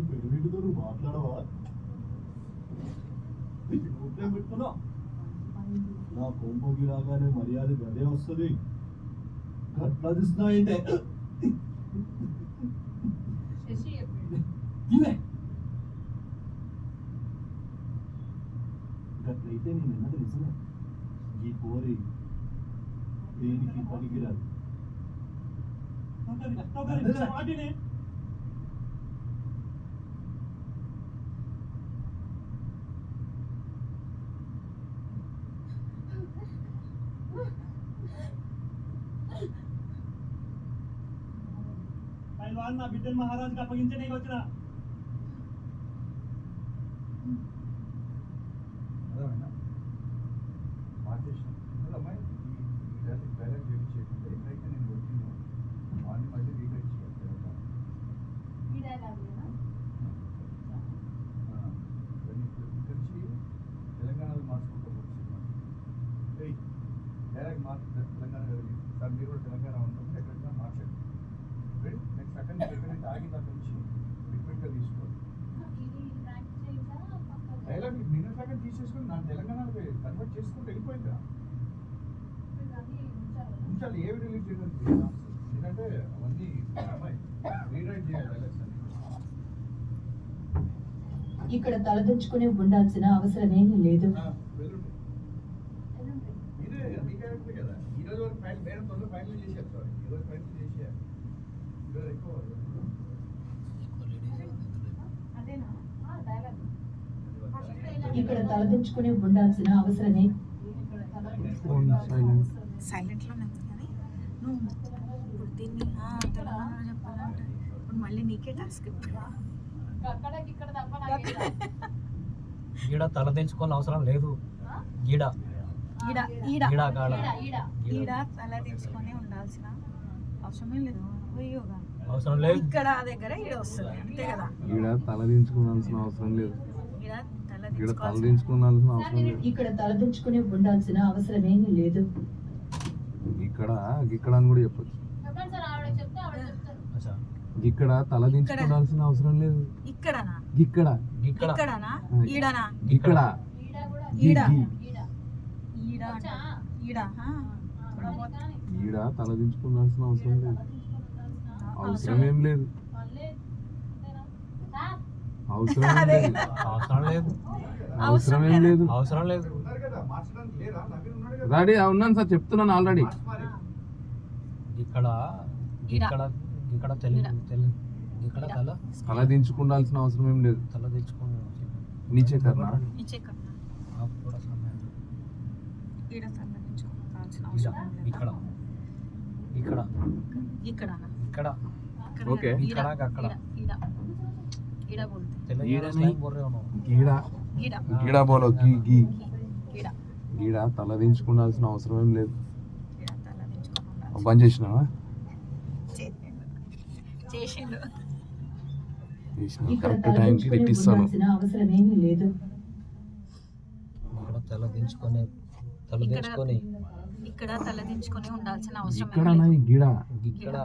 పెళ్ళితో మాట్లాడవా పెట్టుకున్నా నా కొంపకి రాగానే మర్యాద గదే వస్తుంది గట్లా తీస్తున్నాయంటే గట్లయితే నేను ఎన్నది నిజమే ఈ కోరి దేనికి పనికిరాదు నా బిడ్డను మహారాజుకి అప్పగించడానికి వచ్చిన తెలంగాణలో మార్చుకుంటూ డైరెక్ట్ తెలంగాణ సార్ మీరు కూడా తెలంగాణ ఉంటుంది ఎక్కడైనా మార్చండి నెక్స్ట్ అక్కడ ఎక్కడైతే ఆగింది అక్కడ నుంచి రిపీట్గా తీసుకోండి డైలాగ్ నిన్న సగం తీసేసుకుని నా తెలంగాణలో కన్వర్ట్ చేసుకుంటూ వెళ్ళిపోయిందా ఉంచాలి ఏవి రిలీజ్ చేయడానికి ఎందుకంటే అవన్నీ రీరైట్ చేయాలి డైలాగ్స్ అన్ని ఇక్కడ తలదించుకుని ఉండాల్సిన అవసరమేమీ లేదు. ఈరోజు వరకు ఫైల్ మేడం తొందర ఫైనల్ చేశారు సార్ ఈరోజు ఫైనల్ చేశారు ఈరోజు ఎక్కువ ఇక్కడ తలదించుకుని ఉండాల్సిన అవసరమే సైలెంట్లో ఉంది కానీ నువ్వు ఇప్పుడు దీన్ని తెలంగాణలో చెప్పాలంటే ఇప్పుడు మళ్ళీ నీకే టాస్క్ ఈడ తలదించుకోని అవసరం లేదు ఈడ ఈడ ఈడ ఈడ కాడ ఈడ తలదించుకొని ఉండాల్సిన అవసరమే లేదు అవసరం లేదు ఇక్కడ దగ్గర ఈడ వస్తుంది అంతే కదా ఈడ తలదించుకోవాల్సిన అవసరం లేదు ఈడ ఈడ తలదించుకోవాల్సిన అవసరం లేదు ఇక్కడ తలదించుకుని ఉండాల్సిన అవసరమేమీ లేదు. ఇక్కడ ఇక్కడ అని కూడా చెప్పొచ్చు ఇక్కడ తలదించుకోవాల్సిన అవసరం లేదు ఇక్కడనా ఇక్కడ ఇక్కడనా ఈడనా ఇక్కడ ఈడ ఈడ ఈడ ఈడ తలదించుకోవాల్సిన అవసరం లేదు అవసరం ఏం లేదు అవసరం లేదు అవసరం లేదు అవసరం ఏం లేదు అవసరం లేదు రెడీ ఉన్నాను సార్ చెప్తున్నాను ఆల్రెడీ ఇక్కడ ఇక్కడ ఇక్కడ ఇక్కడ తలదించుకోవాల్సిన అవసరం ఏం లేదు తల తెచ్చుకోండి నీచే కర్నా ఇక్కడ ఇక్కడ ఇక్కడ ఇక్కడ ఓకే ఇక్కడ అక్కడ గీడా బోలో గీడ తలదించుకోవాల్సిన అవసరం ఏం లేదు బంద్ చేసినావా కరెక్ట్ టైంకి తిట్టిస్తాను అవసరమేమీ లేదు. తలదించుకొని ఇక్కడ తలదించుకొని ఉండాల్సిన అవసరం ఇక్కడ గీడ ఇక్కడ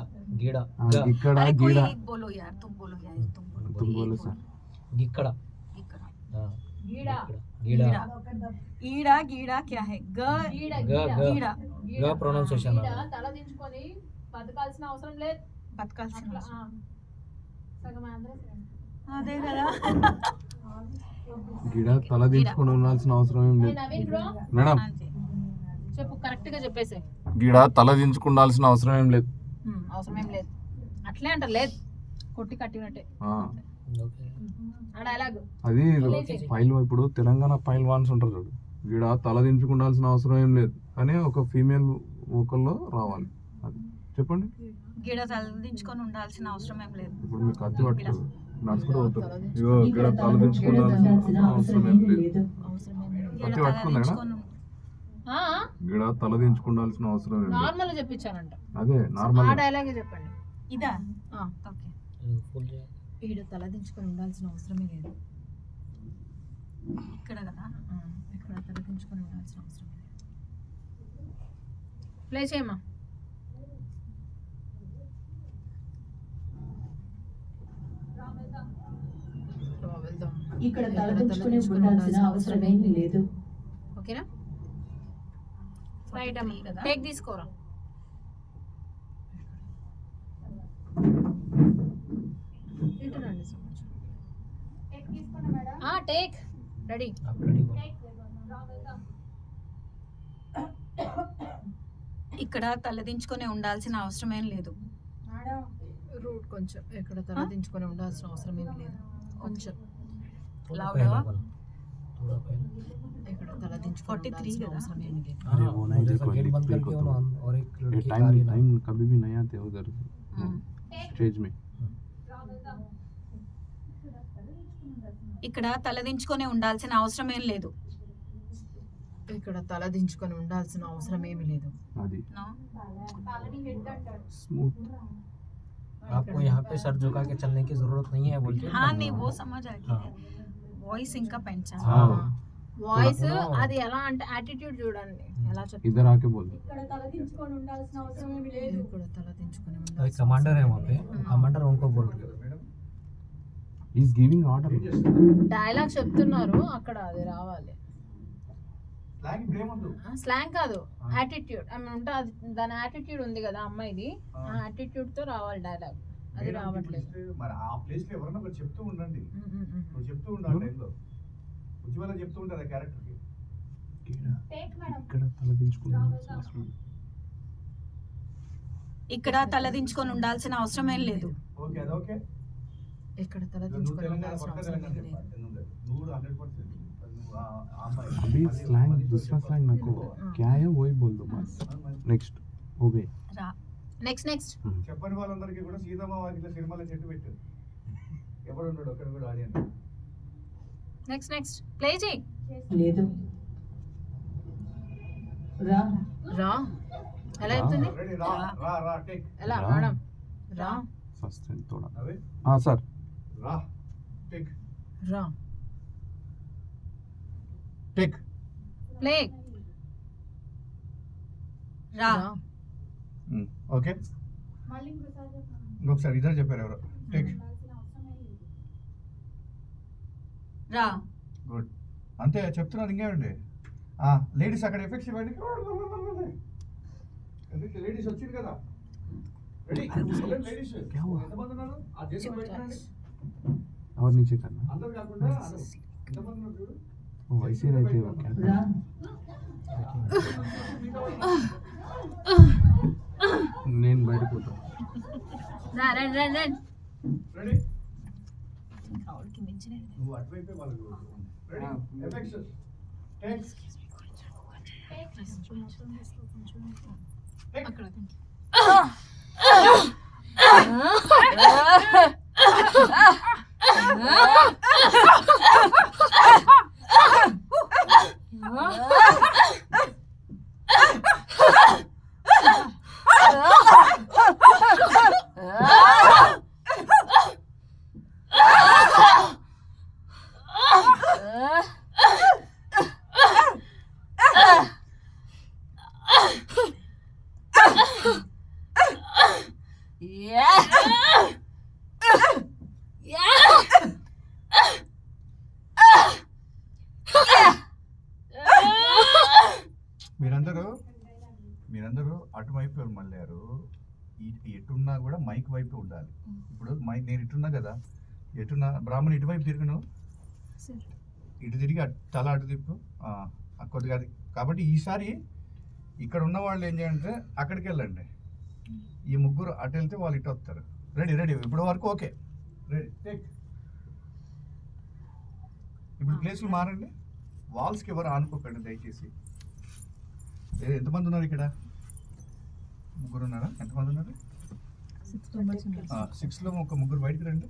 గీడ ఇక్కడ గీడ बोलो यार तुम बोलो तुम बोलो सर ఇక్కడ गीड़ा गीड़ा ईड़ा गीड़ा क्या है ग गीड़ा ग ప్రొనౌన్సియేషన్ తలదించుకొని బతకాల్సిన అవసరం లేదు బతకాల్సిన సగం ఆంధ్ర అదే కదా గీడ తలదించుకొని ఉండాల్సిన అవసరం ఏం లేదు మేడం చెప్పు కరెక్ట్ గా చెప్పేసే గీడ తలదించుకోవాల్సిన అవసరం ఏం లేదు అవసరం ఏం లేదు అట్లే అంటారు లేదు కొట్టి కట్టినట్టే అది పైల్ ఇప్పుడు తెలంగాణ పైల్ వాన్స్ ఉంటారు చూడు గీడ తలదించుకోవాల్సిన అవసరం ఏం లేదు కానీ ఒక ఫీమేల్ వోకల్లో రావాలి అది చెప్పండి గీడ తలదించుకొని ఉండాల్సిన అవసరం ఏం లేదు ఇప్పుడు మీకు కత్తి పట్టుకోరు నడుచుకుంటూ పోతారు ఇగో గీడ తలదించుకోవాల్సిన అవసరం ఏం లేదు కత్తి పట్టుకుందా గీడ తలదించుకోవాల్సిన అవసరం ఏం లేదు నార్మల్ చెప్పించానంట అదే నార్మల్ ఆ డైలాగే చెప్పండి ఇదా ఓకే ఈడ తలదించుకొని ఉండాల్సిన అవసరమే లేదు ఇక్కడ కదా ఇక్కడ తలదించుకొని ఉండాల్సిన అవసరమే లేదు ప్లే చేయమ్మా ఇక్కడ తలదించుకుని ఉండాల్సిన అవసరమేమీ లేదు. ఓకేనా? రైట్ అమ్మ, కదా? టేక్ తీసుకోరా. ఇటు రండి సంవత్సరం. Take ready. ఇక్కడ తలదించుకొని ఉండాల్సిన అవసరమేం లేదు. రూట్ కొంచెం ఇక్కడ తలదించుకొని ఉండాల్సిన అవసరం ఏమి లేదు. కొంచెం లౌడా ఇక్కడ తలదించుకొని 43 కదా? అవసరం ఏమి లేదు. अरे वो नहीं देखो गेट बंद देखो करके तो और एक ये लड़की आ टाइम रही है ना। टाइम कभी भी नहीं आते उधर स्टेज में. ఇక్కడ తలదించుకొని ఉండాల్సిన అవసరమేం లేదు. ఇక్కడ తలదించుకొని ఉండాల్సిన అవసరం ఏమి లేదు. आदि No? स्मूथ. आपको यहाँ पे सर झुका के चलने की जरूरत नहीं है बोल के हाँ नहीं वो समझ आ गया. వాయిస్ ఇంకా పెంచాలి. हाँ వాయిస్ No. అది ఎలా అంటే యాటిట్యూడ్ చూడండి ఎలా చెప్తారు. इधर आके बोल दो. ఇక్కడ తలదించుకొని एक कमांडर है वहाँ पे, कमांडर उनको बोल रहे हैं. He is giving order. Dialogue చెప్తున్నారు అక్కడ అది రావాలి. స్లాంగ్ ఇప్పుడు ఏముంది? స్లాంగ్ కాదు, యాటిట్యూడ్ ఆమె ఉంటే అది దాని యాటిట్యూడ్ ఉంది కదా అమ్మాయిది, ఆ యాటిట్యూడ్ తో రావాలి డైలాగ్. అది మేడం, రావట్లేదు. ఇప్పుడు మరి ఆ ప్లేస్ లో ఎవరన్నా ఒకరు చెప్తూ ఉండండి. నువ్వు చెప్తూ ఉండు ఆ టైంలో. ఉజ్వల చెప్తూ ఉంటారు ఆ క్యారెక్టర్ కి. ఇక్కడ తలదించుకున్నాను అసలు. ఇక్కడ తలదించుకొని ఉండాల్సిన అవసరమేం లేదు. ఓకే అది ఓకే. ఇక్కడ నువ్వు తలదించుకొని తెలంగాణ ఉండాల్సిన పక్క అవసరం తెలంగాణ ఏమీ లేదు. చెప్పాలి. నువ్వు 100% నువ్వు ఆ అమ్మాయి. अभी स्लैंग दूसरा स्लैंग ना को क्या है वही बोल दो बस. नेक्स्ट हो गए. రా. నెక్స్ట్ చెప్పని వాళ్ళందరికీ కూడా సీతమ్మ వాకిట్లో సినిమాలో చెట్టు పెట్టు. ఎవడు ఉంటాడు ఒక్కడ కూడా ఆడియన్స్. నెక్స్ట్ ప్లే చేయి. లేదు. రా. రా ఎలా చెప్తుంది? రెడీ రా రా రా టేక్. ఎలా రా. మేడం? రా फर्स्ट टाइम थोड़ा. అవే हाँ सर. రా టేక్ రా టేక్. ప్లే రా. ఓకే ఇంకొకసారి ఇద్దరు చెప్పారు ఎవరు. టేక్ రా. గుడ్ అంతే చెప్తున్నారు. ఇంకేమండి లేడీస్ అక్కడ ఎఫెక్ట్స్ ఇవ్వండి. లేడీస్ వచ్చింది కదా. రెడీ లేడీస్ क्या हुआ? ఎంతమంది ఉన్నారు? ఆ చేసి పెట్టండి. और नीचे करना. అందరు కాకుండా ఎంతమంది ఉన్నారు చూడు. वो वैसे रहते हो क्या. రా. నేను బయటకు పోతా. రా రండి రండి రండి. రెడీ ఆవిడకి మించిన నువ్వు అటువైపే వాళ్ళకు రెడీ ఎఫెక్ట్స్ టేక్ అక్కడ మీరందరూ అటువైపు మళ్ళారు. ఎటున్నా కూడా మైక్ వైపు ఉండాలి. ఇప్పుడు మైక్ నేను ఇటున్నా కదా, ఎటున్నా బ్రాహ్మణ్ ఇటువైపు తిరుగును, ఇటు తిరిగి తల అటు తిప్పు కొద్దిగా అది. కాబట్టి ఈసారి ఇక్కడ ఉన్న వాళ్ళు ఏం చేయాలంటే అక్కడికి వెళ్ళండి. ఈ ముగ్గురు అటు వెళ్తే వాళ్ళు ఇటు వస్తారు. రెడీ రెడీ ఇప్పుడు వరకు ఓకే. Ready take. ఇప్పుడు ప్లేస్లు మారండి. వాల్స్కి ఎవరు ఆనుకోకండి దయచేసి. ఎంతమంది ఉన్నారు ఇక్కడ? ముగ్గురు ఉన్నారా? ఎంతమంది ఉన్నారు? 6 లో ఒక ముగ్గురు బయటికి రండి.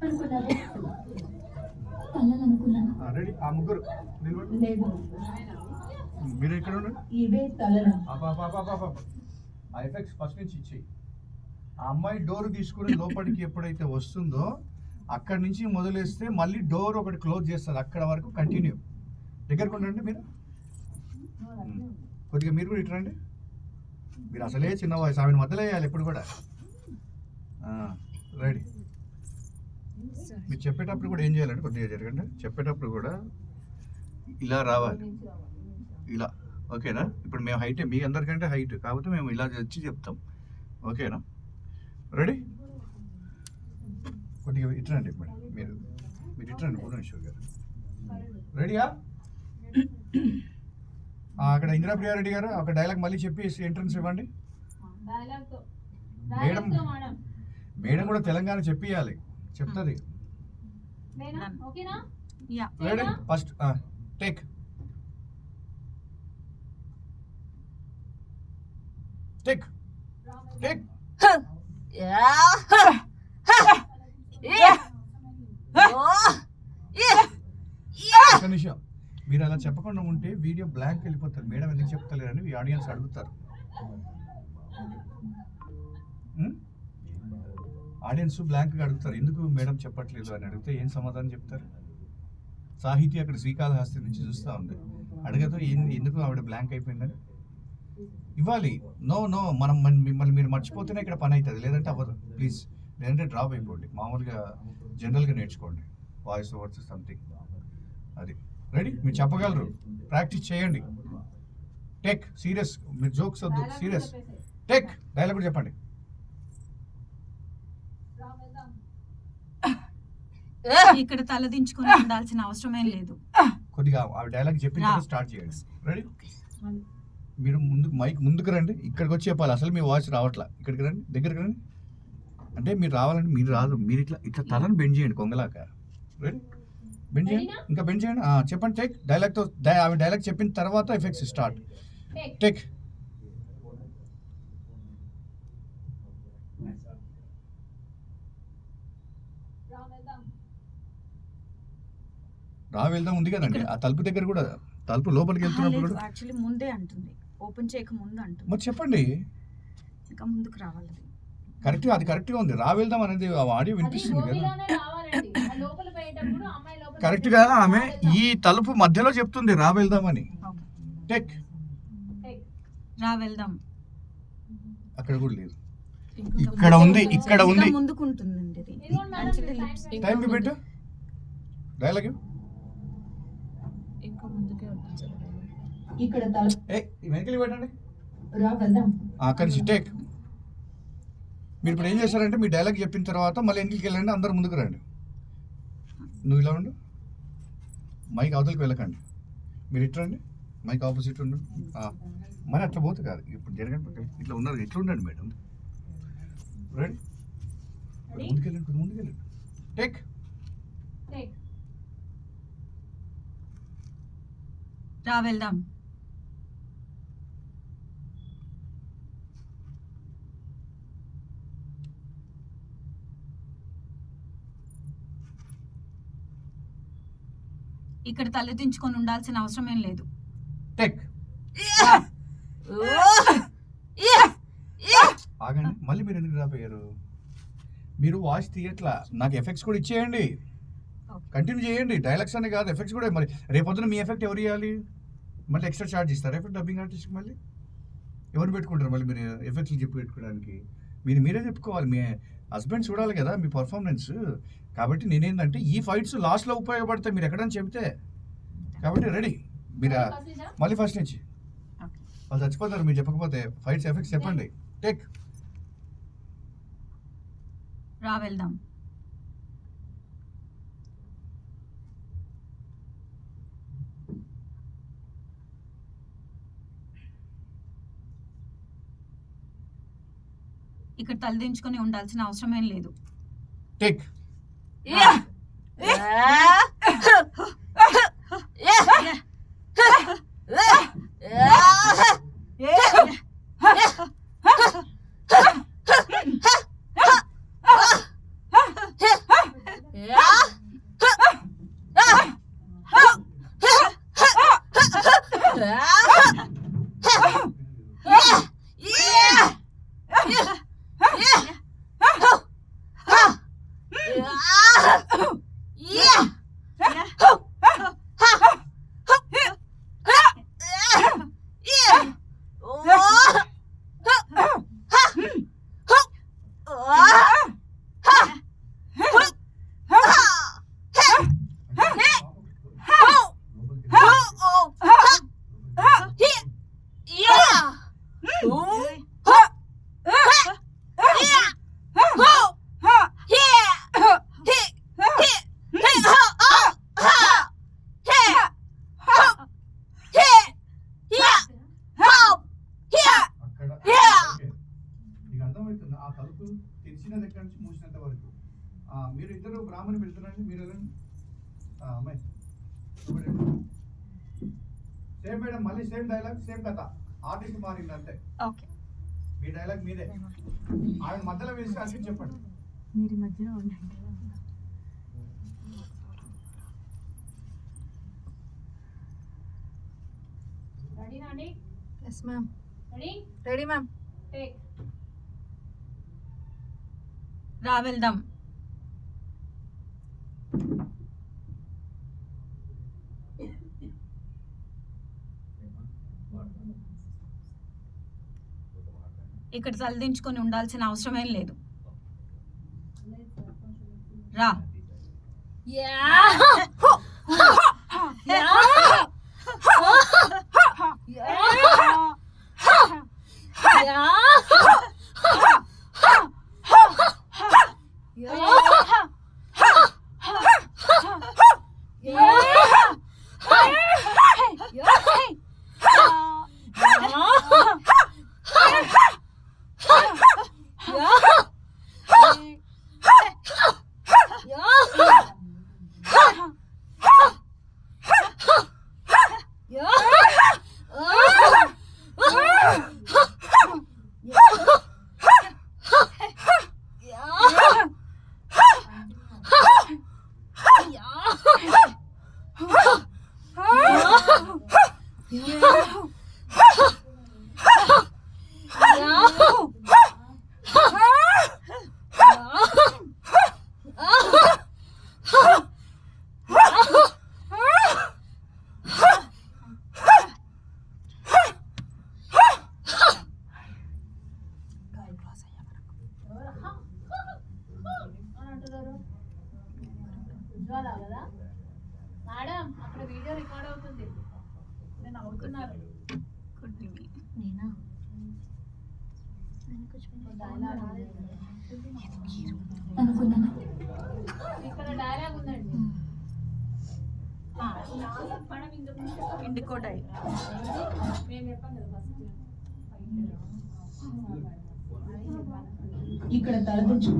రెడీ ఆ ముగ్గురు నిలబడి. లేదు. మీరు ఇక్కడ ఉండండి. ఇవే తలలు. ఆ ఎఫెక్ట్స్ ఫస్ట్ నుంచి ఇచ్చేయి. ఆ అమ్మాయి డోర్ తీసుకుని లోపలికి ఎప్పుడైతే వస్తుందో అక్కడి నుంచి మొదలేస్తే మళ్ళీ డోర్ ఒకటి క్లోజ్ చేస్తుంది. అక్కడ వరకు కంటిన్యూ. దగ్గరకు ఉండండి మీరు. కొద్దిగా మీరు కూడా ఇటు రండి. మీరు అసలే చిన్న వాయిస్ ఆమెను మధ్యలో వేయాలి ఎప్పుడు కూడా. రెడీ మీరు చెప్పేటప్పుడు కూడా ఏం చేయాలంటే కొద్దిగా జరగండి. చెప్పేటప్పుడు కూడా ఇలా రావాలి, ఇలా. ఓకేనా? ఇప్పుడు మేము హైటే, మీ అందరికంటే హైట్ కాబట్టి మేము ఇలా వచ్చి చెప్తాం. ఓకేనా? రెడీ? కొద్దిగా ఇట్రండి మేడం, మీరు ఇట్రండి భువనేశ్వర్ గారు. రెడీయా? అక్కడ ఇందిరాప్రియ రెడ్డి గారు ఒక డైలాగ్ మళ్ళీ చెప్పి ఎంట్రన్స్ ఇవ్వండి. మేడం కూడా తెలంగాణ చెప్పియాలి, చెప్తుంది. Ready? First take. Take take. ఒక నిమిషం, మీరు అలా చెప్పకుండా ఉంటే వీడియో బ్లాంక్ వెళ్ళిపోతారు. మేడం ఎందుకు చెప్తలేరని ఈ ఆడియన్స్ అడుగుతారు. ఆడియన్స్ బ్లాంక్గా అడుగుతారు, ఎందుకు మేడం చెప్పట్లేదు అని అడిగితే ఏం సమాధానం చెప్తారు? సాహితీ అక్కడ శ్రీకాళహస్తి నుంచి చూస్తూ ఉంది, అడగదు ఎందుకు ఆవిడ బ్లాంక్ అయిపోయిందని. ఇవ్వాలి. నో మనం మిమ్మల్ని మీరు మర్చిపోతేనే ఇక్కడ పని అవుతుంది, లేదంటే అవ్వదు. ప్లీజ్, లేదంటే డ్రాప్ అయిపోండి. మామూలుగా జనరల్గా నేర్చుకోండి, వాయిస్ ఓవర్స్ సంథింగ్. అది రెడీ? మీరు చెప్పగలరు, ప్రాక్టీస్ చేయండి. టేక్. సీరియస్, మీరు జోక్స్ వద్దు, సీరియస్. టేక్. డైలాగ్ కూడా చెప్పండి. ఇక్కడ తలదించుకొని ఉండాల్సిన అవసరమేం లేదు. కొద్దిగా ఆ డైలాగ్ చెప్పిన తర్వాత స్టార్ట్ చేయండి. రెడీ? మీరు ముందుకు రండి, ఇక్కడికి వచ్చి చెప్పాలి. అసలు మీ వాయిస్ రావట్లా, ఇక్కడికి రండి, దగ్గరికి రండి. అంటే మీరు రావాలంటే మీరు రాదు, మీరు ఇట్లా తలను బెండ్ చేయండి కొంగలాక. రెడీ? బెండ్ చేయండి, ఇంకా బెండ్ చేయండి. చెప్పండి. టేక్. డైలాగ్తో ఆమె డైలాగ్ చెప్పిన తర్వాత ఎఫెక్ట్స్ స్టార్ట్. టేక్. రా వెళ్దాం ఉంది కదండి, ఆ తలుపు దగ్గర కూడా, తలుపు లోపలికి వెళ్తున్నప్పుడు కూడా యాక్చువల్లీ ముందే అంటుంది, ఓపెన్ చేయక ముందు అంటుంది. మరి చెప్పండి, ఇంకా ముందుకు రావాలి. కరెక్ట్గా, అది కరెక్ట్గా ఉంది. రా వెళ్దాం అనేది ఆడియో వినిపిస్తుంది కదా. కరెక్ట్గా ఆమె ఈ తలుపు మధ్యలో చెప్తుంది రా వెళ్దామని. టెక్. రా వెళ్దాం. అక్కడ కూడా లేదు, ఇక్కడ ఉంది, ఇక్కడ ఉంది. ముందుకుంటుందండి ఇది. టైం పెట్టు, డైలాగ్ ఇంకా ముందుకే ఉంటుంది. ఇక్కడ వెనకలి పెట్టండి. రా వెళ్దాం. అక్కడి నుంచి టేక్. మీరు ఇప్పుడు ఏం చేస్తారంటే మీ డైలాగ్ చెప్పిన తర్వాత మళ్ళీ వెనకలికి వెళ్ళండి, అందరు ముందుకు రండి. నువ్వు ఇలా ఉండు, మైక్ అవతలకి వెళ్ళకండి. మీరు ఇట్రండి, మైక్ ఆపోజిట్ ఉండు. మరి అట్లా పోతే కాదు, ఇప్పుడు జరగండి, ఇట్లా ఉన్నారు, ఇట్లా ఉండండి మేడం. రెడీ? ముందుకెళ్ళండి, ముందుకెళ్ళండి. టేక్. రా వెళ్దాం. ఇక్కడ తలెత్తించుకొని ఉండాల్సిన అవసరమేం లేదు. టేక్. ఆగండి, మళ్ళీ మీరు ఎందుకు డ్రాప్ అయ్యారు? మీరు వాయిస్ తీయట్లా, నాకు ఎఫెక్ట్స్ కూడా ఇచ్చేయండి, కంటిన్యూ చేయండి. డైలాగ్స్ అనే కాదు, ఎఫెక్ట్స్ కూడా. మరి రేపొద్దున మీ ఎఫెక్ట్ ఎవరు ఇవ్వాలి? మళ్ళీ ఎక్స్ట్రా ఛార్జ్ ఇస్తారు ఎఫెక్ట్ డబ్బింగ్ ఆర్టిస్ట్కి? మళ్ళీ ఎవరు పెట్టుకుంటారు? మళ్ళీ మీరు ఎఫెక్ట్లు చెప్పి పెట్టుకోవడానికి మీరే చెప్పుకోవాలి. మీ హస్బెండ్ చూడాలి కదా మీ పర్ఫార్మెన్స్. కాబట్టి నేనేంటంటే ఈ ఫైట్స్ లాస్ట్లో ఉపయోగపడతాయి, మీరు ఎక్కడైనా చెబితే. కాబట్టి రెడీ? మీరు మళ్ళీ ఫస్ట్ నుంచి వాళ్ళు చచ్చిపోతారు మీరు చెప్పకపోతే. ఫైట్స్ ఎఫెక్ట్స్ చెప్పండి. టేక్. రా వెళ్దాం. ఇక్కడ తలదించుకొని ఉండాల్సిన అవసరమేం లేదు. టేక్. మీరు ఇద్దరు బ్రాహ్మణి పెడుతున్నారండి, మీరు వెళ్ళండి. అమ్మాయి సేమ్ మేడం, మళ్ళీ సేమ్ డైలాగ్ సేమ్ కథ, ఆర్టిస్ట్ మారింది అంతే. ఓకే, మీ డైలాగ్ మీదే, ఆయన మధ్యలో వేసి అన్ని చెప్పండి. మీరు మధ్యలో ఉండండి. Ready Nani? Yes ma'am. Ready? Ready ma'am. Take. రా వెళ్దాం. ఇక్కడ తలదించుకొని ఉండాల్సిన అవసరం ఏం లేదు. రా. ఉజ్వాల కదా మేడం, అక్కడ వీడియో రికార్డ్ అవుతుంది. నేను అవుతున్నారు. నేనా? అనుకున్నాను. ఇక్కడ డైలాగ్ ఉందండి. ఇండికో డై. మేము చెప్పాం కదా ఫస్ట్. ఇక్కడ తలదించు.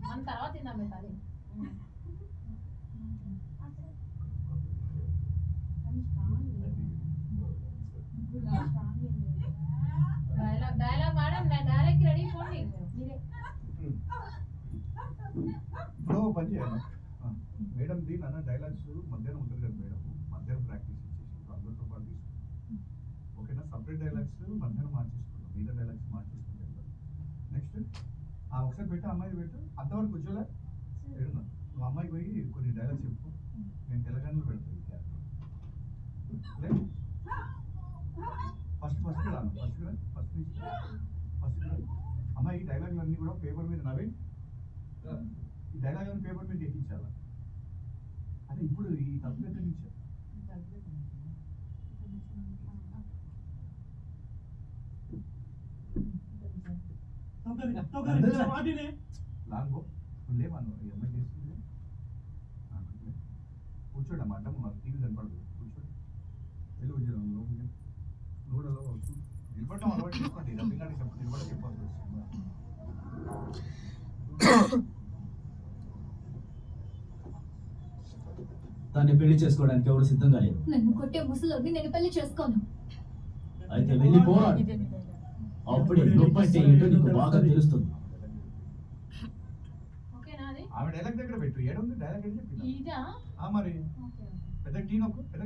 మన తర్వాత తిందాం పెట్టాలి. డైలాగ్ మేడం, డైలాగ్ రెడీ పోండి మీరే. ఇప్పుడు పని చేయాలి మేడం, దీని అన్న డైలాగ్స్ మధ్యాహ్నం ఉంటుంది కదా మేడం, మధ్యాహ్నం ప్రాక్టీస్ ఇచ్చేసి అందరితో పాటు తీసుకుంటాం. ఓకేనా? సపరేట్ డైలాగ్స్ మధ్యాహ్నం మార్చేసుకుంటాం, మిగతా డైలాగ్స్ మార్చేసుకుంటాం. నెక్స్ట్ ఒకసారి పెట్టు, అమ్మాయి పెట్టు. అంతవరకు కూర్చోలే ఏడున్నా, నువ్వు అమ్మాయికి పోయి కొన్ని డైలాగ్స్ చెప్పు, నేను తెలంగాణలో పెడతాను ఈ క్యారెక్టర్. ఫస్ట్ రాను, ఫస్ట్ అమ్మాయి ఈ డైలాగులు అన్నీ కూడా పేపర్ మీద నవీన్, ఈ డైలాగ్ అని పేపర్ మీద ఎక్కించాలా? అదే ఇప్పుడు ఈ తప్పు ఎక్కడి నుంచి లాంగో లేవను ఈ అమ్మాయి చేస్తుంది. కూర్చోండి అమ్మ, అడ్డం టీవీ కనపడదు, కూర్చోండి. వెళ్ళి ఉద్యోగం నూడలో నిలబడటం అలవాటు చేసుకోండి. రబ్బింగాడికి చెప్పండి, నిలబడ చెప్పాల్సి వస్తుంది. దాన్ని పెళ్లి చేసుకోవడానికి ఎవరు సిద్ధంగా లేరు. నన్ను కొట్టే ముసలోని నేను పెళ్లి చేసుకోను. అయితే వెళ్ళి పోరాడు, అప్పుడే నొప్పి అంటే ఏంటో నీకు బాగా తెలుస్తుంది. ఓకేనా? అది ఆమె డైలాగ్ దగ్గర పెట్టు, ఏడుంది డైలాగ్ అని చెప్పి ఇదా? మరి పెద్ద టీ నొక్కు, పెద్ద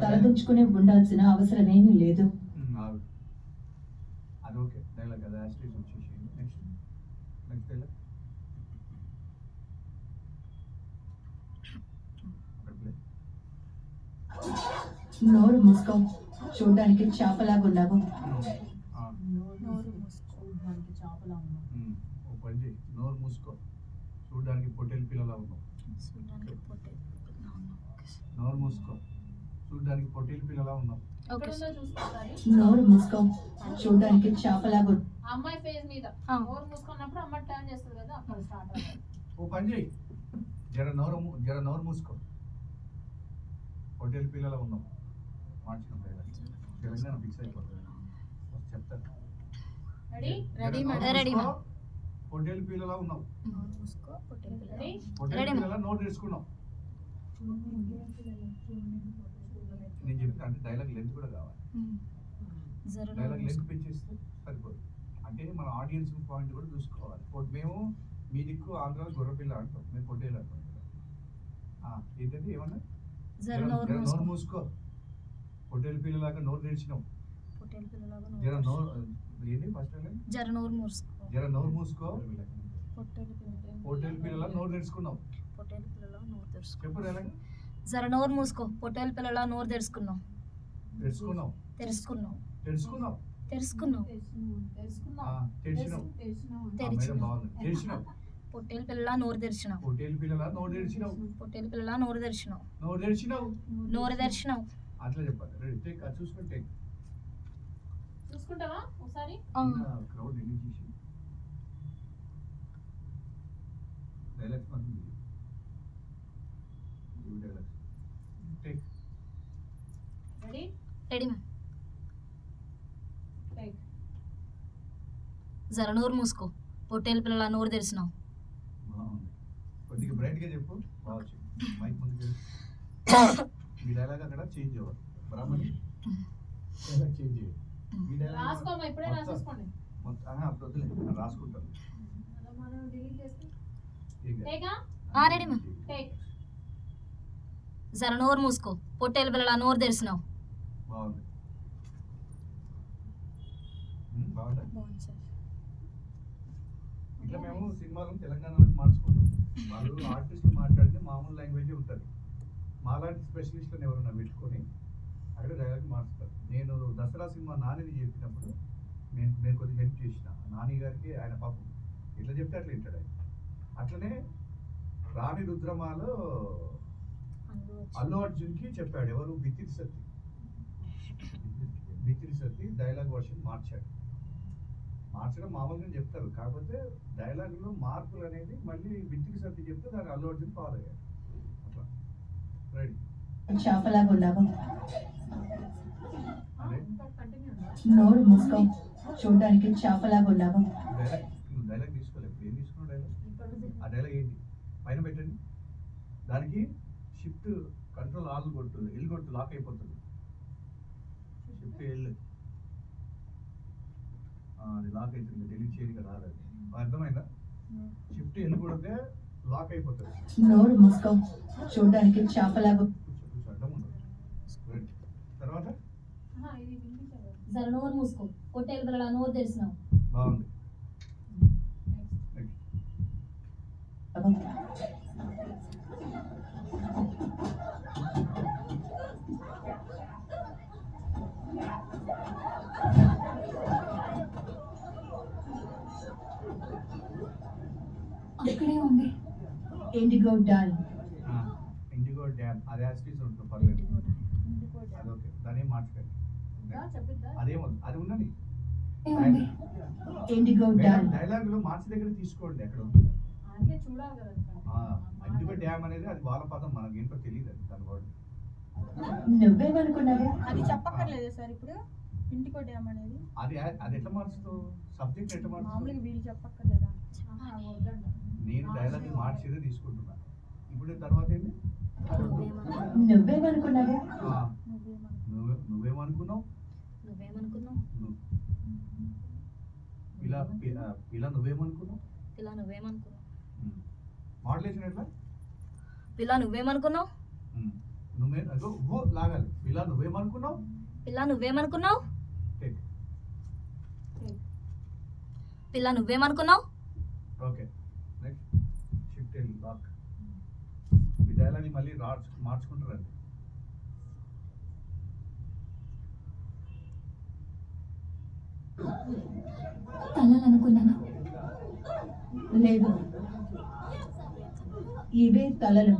తలదించుకుని ఉండాల్సిన అవసరం ఏమీ లేదు. అది ఓకే డైలాగ్ కదా, యాస్టేజ్ వచ్చేసి. నెక్స్ట్ డైలాగ్ నోరు మూసుకో, చూడడానికి చేపలాగా ఉన్నావు. ఓ పని చేయి, నోరు మూసుకో, చూడడానికి పొట్టేలు పిల్లలా ఉన్నావు. నోరు మూసుకో, చూడడానికి పొట్టేలు పిల్లలా ఉన్నావు. ఓకే ఎక్కడుందో చూసుకోవాలి. నోరు మూసుకో, చూడడానికి చేపలాగా ఉంది. అమ్మాయి ఫేస్ మీద ఆ. నోరు మూసుకున్నప్పుడు అమ్మాయి టర్న్ చేస్తుంది కదా అక్కడ స్టార్ట్ అవ్వాలి. ఓ పని చేయి, జర నోరు మూసుకో. హోటల్ పిల్లలు ఉన్నాం, మార్చినాం తెలంగాణ ఫిక్స్ అయిపోతుంది. చెప్తాను. Ready ready madam. Ready madam. Hotel పిల్లలా ఉన్నాం, నోరు మూసుకో, పొట్టేలు పిల్ల. రెడీ హోటల్ Ready, పిల్లల నోట్ నేర్చుకున్నాం. నేను చెప్పిన అంటే డైలాగ్ లెంత్ కూడా కావాలి. జర నోరు డైలాగ్ లెంత్ మూసుకో. పెంచేస్తే సరిపోదు. అంటే మన ఆడియన్స్ పాయింట్ కూడా చూసుకోవాలి. మేము మీ దిక్కు ఆంధ్రాలో గొర్రెపిల్ల అంటాం, మేము పొట్టేలు అంటాం కదా. ఏంటంటే ఏమన్నా జర నోరు నోరు మూసుకో. మూసుకో, పొట్టేలు పిల్లలాగా నోరు తెరిచినావు. పొట్టేలు పిల్లలాగా జర నోరు నోరు ఏంటి ఫస్ట్ జర నోరు మూసుకో. జర నోరు మూసుకో, పొట్టేలు పిల్ల. పొట్టేలు పిల్లల నోరు తెరుచుకున్నావు. పొట్టేలు పిల్లలా నోరు తెరుచుకో. చెప్పు డైలాగ్. జర నోరు మూసుకో, పొట్టేలు పిల్లలా నోరు తెరుచుకున్నావు. తెరుచుకున్నావు, తెరుచుకున్నావు. తెరుచుకున్నావు, తెరుచుకున్నావు. తెరిచినావు. మేడం బాగుంది, తెరిచినావు. పొట్టేలు పిల్లలా నోరు తెరిచినావు. పొట్టేలు పిల్లల నోరు తెరిచినావు. పొట్టేలు పిల్లలా నోరు తెరిచినావు. నోరు తెరిచినావు, నోరు తెరిచినావు. అట్లా చెప్పాలి. రెడీ టేక్, అది చూసుకొని టేక్. చూసుకుంటావా ఒకసారి? క్రౌడ్ ఎన్ని చేసి డైలాగ్స్ మాత్రం dialogues take. Ready ready ma'am. Take. జర నోరు మూసుకో, పొట్టేలు పిల్లలా నోరు తెరిచినావు. బాగుంది, కొద్దిగా బ్రైట్ గా చెప్పు. బాగా చెప్పు, మైక్ ముందుకు ఈ డైలాగ్ అక్కడ చేంజ్ అవ్వాలి. బ్రాహ్మణి డైలాగ్ చేంజ్ చేయాలి. ఈ డైలాగ్ రాసుకోమా, ఇప్పుడే రాసేసుకోండి. అప్పుడు వద్దులే, రాసుకుంటాను. మనం డిలీట్ చేస్తే ఏం కాదు. టేకా రెడీ మ్యామ్. టేక్. జర నోరు మూసుకో, పొట్టేలు పిల్లలా నోరు తెరిచినావు. బాగుంది. బాగుందా? ఇట్లా మేము సినిమాలను తెలంగాణలోకి మార్చుకుంటాం. వాళ్ళు ఆర్టిస్టులు మాట్లాడితే మామూలు లాంగ్వేజ్ ఉంటుంది. మాలాంటి స్పెషలిస్టులను ఎవరన్నా పెట్టుకొని అక్కడ డైలాగ్ మార్చుతారు. నేను దసరా సినిమా నానిది చెప్పినప్పుడు నేను కొద్దిగా హెల్ప్ చేసిన నాని గారికి. ఆయన పాపం ఎట్లా చెప్తే అట్లా వింటాడు ఆయన. అట్లనే రాణి రుద్రమాలో అల్లు అర్జున్కి చెప్పాడు ఎవరు, బిత్తిరి సత్తి డైలాగ్ వర్షన్ మార్చాడు. మార్చడం మామూలుగా చెప్తారు, కాకపోతే డైలాగ్లో మార్పులు అనేది మళ్ళీ బిత్తిరి సత్తి చెప్తే దాన్ని అల్లు అర్జున్ ఫాలో అయ్యాడు. అట్లా రైట్. చేపలాగా ఉన్నావు. అదే కంటిన్యూ ఉందా? నోరు మూసుకో, చూడడానికి చేపలాగా ఉన్నావు. డైలాగ్ తీసుకోలేదు. ఏం తీసుకున్నావు డైలాగ్? ఆ డైలాగ్ ఏంటి పైన పెట్టండి. దానికి షిఫ్ట్ కంట్రోల్ ఆల్ కొట్టు, ఎల్ కొట్టు, లాక్ అయిపోతుంది. షిఫ్ట్ ఎల్, అది లాక్ అవుతుంది. డెలీట్ చేయడానికి రాదు. అది అర్థమైందా? షిఫ్ట్ ఎల్ కొడితే లాక్ అయిపోతుంది. నోరు మూసుకో, చూడడానికి చేపలాగా. కూర్చో, అడ్డం ఉండదు. రైట్. తర్వాత ఇది వినిపించలేదు. జర నోరు మూసుకో, పొట్టేలు పిల్లలా నోరు తెరిచినావు. బాగుంది. అక్కడే ఉంది. IndiGo doll. ఇండిగో డ్యామ్, అది యాక్సిటీస్ ఉంటుంది, పర్లేదు. అది ఓకే, దాని ఏం మార్చుకోండి. చెప్పిద్దా? అదేమొద్దు, అది ఉన్నది. IndiGo doll. డైలాగ్ లో మార్చి దగ్గర తీసుకోండి, ఎక్కడ ఉంటుంది. అంటే చూడాలి కదా. ఇండిగో డ్యామ్ అనేది అది వాళ్ళ పదం, మనకి ఏంటో తెలియదు. అది దాని వర్డ్. నువ్వేమనుకున్నావు? అది చెప్పక్కర్లేదు సార్ ఇప్పుడు. ఇంటికో డ్యామ్ అనేది అది అది ఎట్లా మార్చుతావు? సబ్జెక్ట్ ఎట్లా మార్చుతావు? మామూలుగా వీళ్ళు చెప్పక్కర్లేదా? నేను డైలాగ్ మార్చేదే తీసుకుంటున్నా. ఇప్పుడు తర్వాత ఏంటి? నువ్వేమనుకున్నావు? నువ్వేమనుకున్నావు? నువ్వేమనుకున్నావు? ఇలా ఇలా నువ్వేమనుకున్నావు? పిల్ల నువ్వేమనుకున్నావు? మాడ్యులేషన్ ఎట్లా? పిల్ల నువ్వేమనుకున్నావు? నువ్వే అదో ఓ లాగాలి. ఇలా నువ్వేమనుకున్నావు? పిల్ల నువ్వేమనుకున్నావు? టేక్. పిల్ల నువ్వేమనుకున్నావు? ఓకే, నెక్స్ట్ షిఫ్ట్ ఎల్ లాక్. ఈ డైలాగ్ మళ్ళీ మార్చుకుంటారండి. తలలనుకున్నాను. లేదు, ఇవే తలలు.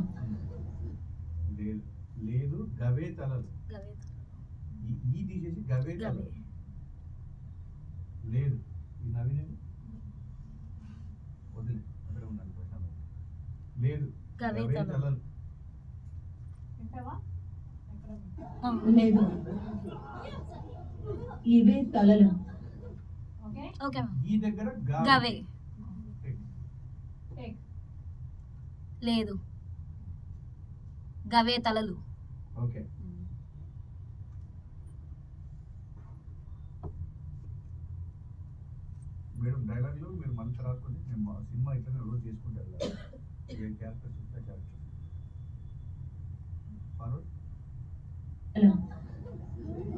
లేదు, లేదు, గవే తలలు. గవే. ఈ తీసేసి గవే గవే. తలలు. లేదు ఈ నవీన్ వదిలే అక్కడ ఉండాలి ప్రశాంతం. లేదు గవే గవే తలలు. తలలు. ఆ, లేదు ఇవే తలలు. Okay ma'am. ఈ దగ్గర గవే. లేదు గవే తలలు. ఓకే మేడం డైలాగ్లు మీరు మళ్ళీ రాసుకొని నేను మా సినిమా ఇట్లనే రోజు చేసుకుంటే వెళ్ళాలి. ఏ క్యారెక్టర్స్ ఉంటే క్యారెక్టర్స్ ఫార్వర్డ్. హలో.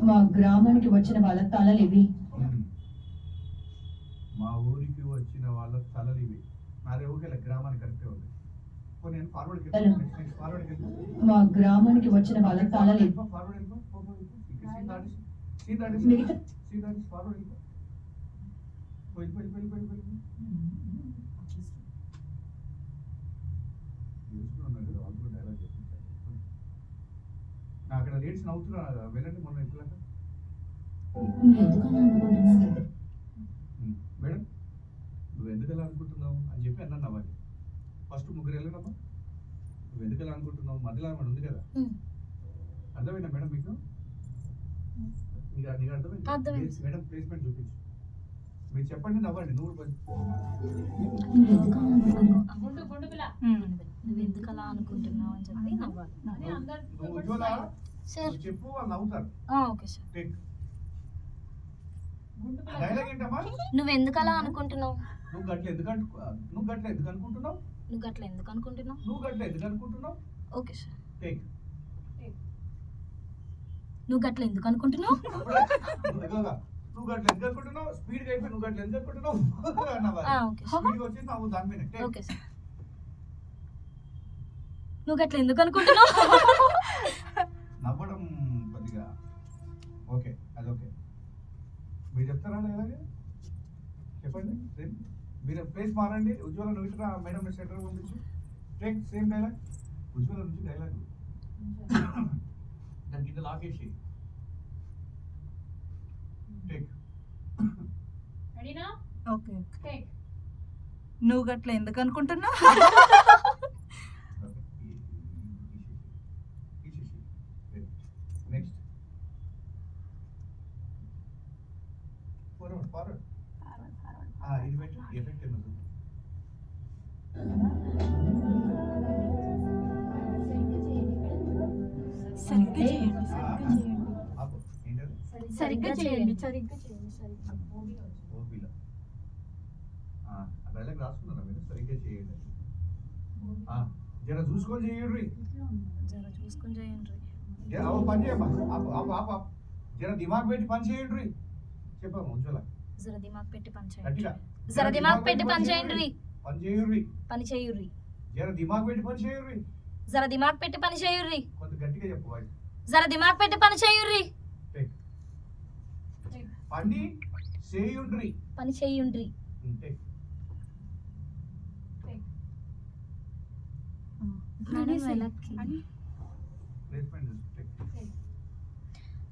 మా గ్రామానికి వచ్చిన వాళ్ళ తలలు ఇవి. మా ఊరికి వచ్చిన వాళ్ళ తలలు ఇవి. నాదే ఓకేలే గ్రామానికి కరెక్టే ఉంది. పోనీ నేను ఫార్వర్డ్కి హలో. నెక్స్ట్ ఫార్వర్డ్కి వెళ్తా. మా గ్రామానికి వచ్చిన వాళ్ళ తలలు ఇవి. ఫార్వర్డ్ వెళ్ళిపో. సీన్ దాటి సీన్ దాటి మిగతా సీన్ దాటి ఫార్వర్డ్ వెళ్ళిపో. వెళ్ళిపో. చూసుకున్నాను కదా వాళ్ళు కూడా డైలాగ్ చెప్పించారు. నా అక్కడ లేడీస్ నవ్వుతున్నా వెళ్ళండి మొన్న ఎప్పుడైనా ఎందుకని అనుకుంటున్నాను? మేడం నువ్వు ఎందుకలా అనుకుంటున్నావు అని చెప్పి అన్నాను నవ్వాలి. ఫస్ట్ ముగ్గురు వెళ్ళినమ్మా నువ్వు ఎందుకలా అనుకుంటున్నావు మధ్యలో ఆమె ఉంది కదా. అర్థమైందా మేడం మీకు? నీకు అర్థమైంది అర్థమైంది. మేడం ప్లేస్మెంట్ చూపించు. మీరు చెప్పండి నవ్వండి. నువ్వు ఎందుకని అనుకుంటున్నాను? నువ్వు ఎందుకు అలా అనుకుంటున్నావు అని చెప్పి నవ్వాలి. నువ్వు ఉజ్వల సార్ నువ్వు చెప్పు వాళ్ళు నవ్వుతారు. Okay sir. టేక్ డైలాగ్ ఏంటమ్మా? నువ్వు ఎందుకు అలా అనుకుంటున్నావు? నువ్వు గట్ల ఎందుకు అనుకుంటున్నావు? నువ్వు గట్ల ఎందుకు అనుకుంటున్నావు? నువ్వు గట్ల ఎందుకు అనుకుంటున్నావు? Okay sir. టేక్ నువ్వు గట్ల ఎందుకు అనుకుంటున్నావు? నువ్వు గట్ల ఎందుకు అనుకుంటున్నావు? స్పీడ్ గా అయిపోయి నువ్వు గట్ల ఎందుకు అనుకుంటున్నావు అన్నవా? ఓకే స్పీడ్ గా వచ్చి నవ్వు దాని మీద. Take okay sir. నువ్వు గట్ల ఎందుకు అనుకుంటున్నావు? నవ్వడం కొద్దిగా ఓకే అదొకే. మీరు చెప్తారా అలాగే చెప్పండి. సేమ్ మీరు ప్లేస్ మారండి. ఉజ్వల నువ్వు ఇట్లా మేడం సెంటర్ పంపించు. Take same dialogue. ఉజ్వల నుంచి డైలాగ్ దాని కింద లాకేసి టేక్. ఓకే నువ్వు గట్ల ఎందుకు అనుకుంటున్నావు? నెక్స్ట్ ఫార్వర్డ్ ఇది పెట్టు ఎఫెక్ట్ ఏమవుతుంది. సరిగ్గా చేయండి ఆపు. ఏంటది? సరిగ్గా చేయండి ఓపీలో ఆ డైలాగ్ రాసుకున్నారా మీరు? సరిగ్గా చేయండి. జర చూసుకొని చేయండి. జర చూసుకొని చేయండి. పని చేయమ్మా. ఆపు. జర దిమాగ్ పెట్టి పని చేయండి. చెప్పమ్మా ఉజ్వల జర దిమాగ్ పెట్టి పని గట్టిగా. చేయండి. జర దిమాగ్ పెట్టి పని చేయండి. పని చేయుర్రి. జర దిమాగ్ పెట్టి పని చేయుర్రి. జర దిమాగ్ పెట్టి పని చేయుర్రి. కొంత గట్టిగా చెప్పు వాయిస్. జర దిమాగ్ పెట్టి పని చేయుర్రి. పని చేయుండ్రి. పని చేయుండ్రి.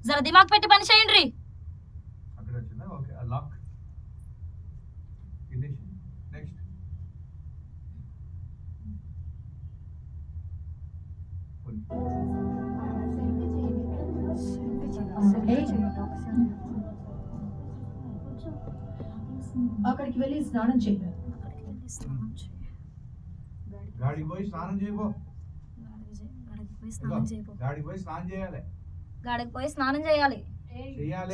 జర దిమాగ్ పెట్టి పని చేయండి. అక్కడ వచ్చిందా? Okay lock finish. నెక్స్ట్ అక్కడికి వెళ్ళి స్నానం చేయి. గాడికి పోయి స్నానం చేయబో. గాడికి పోయి స్నానం చేయాలి. గాడికి పోయి స్నానం చేయాలి.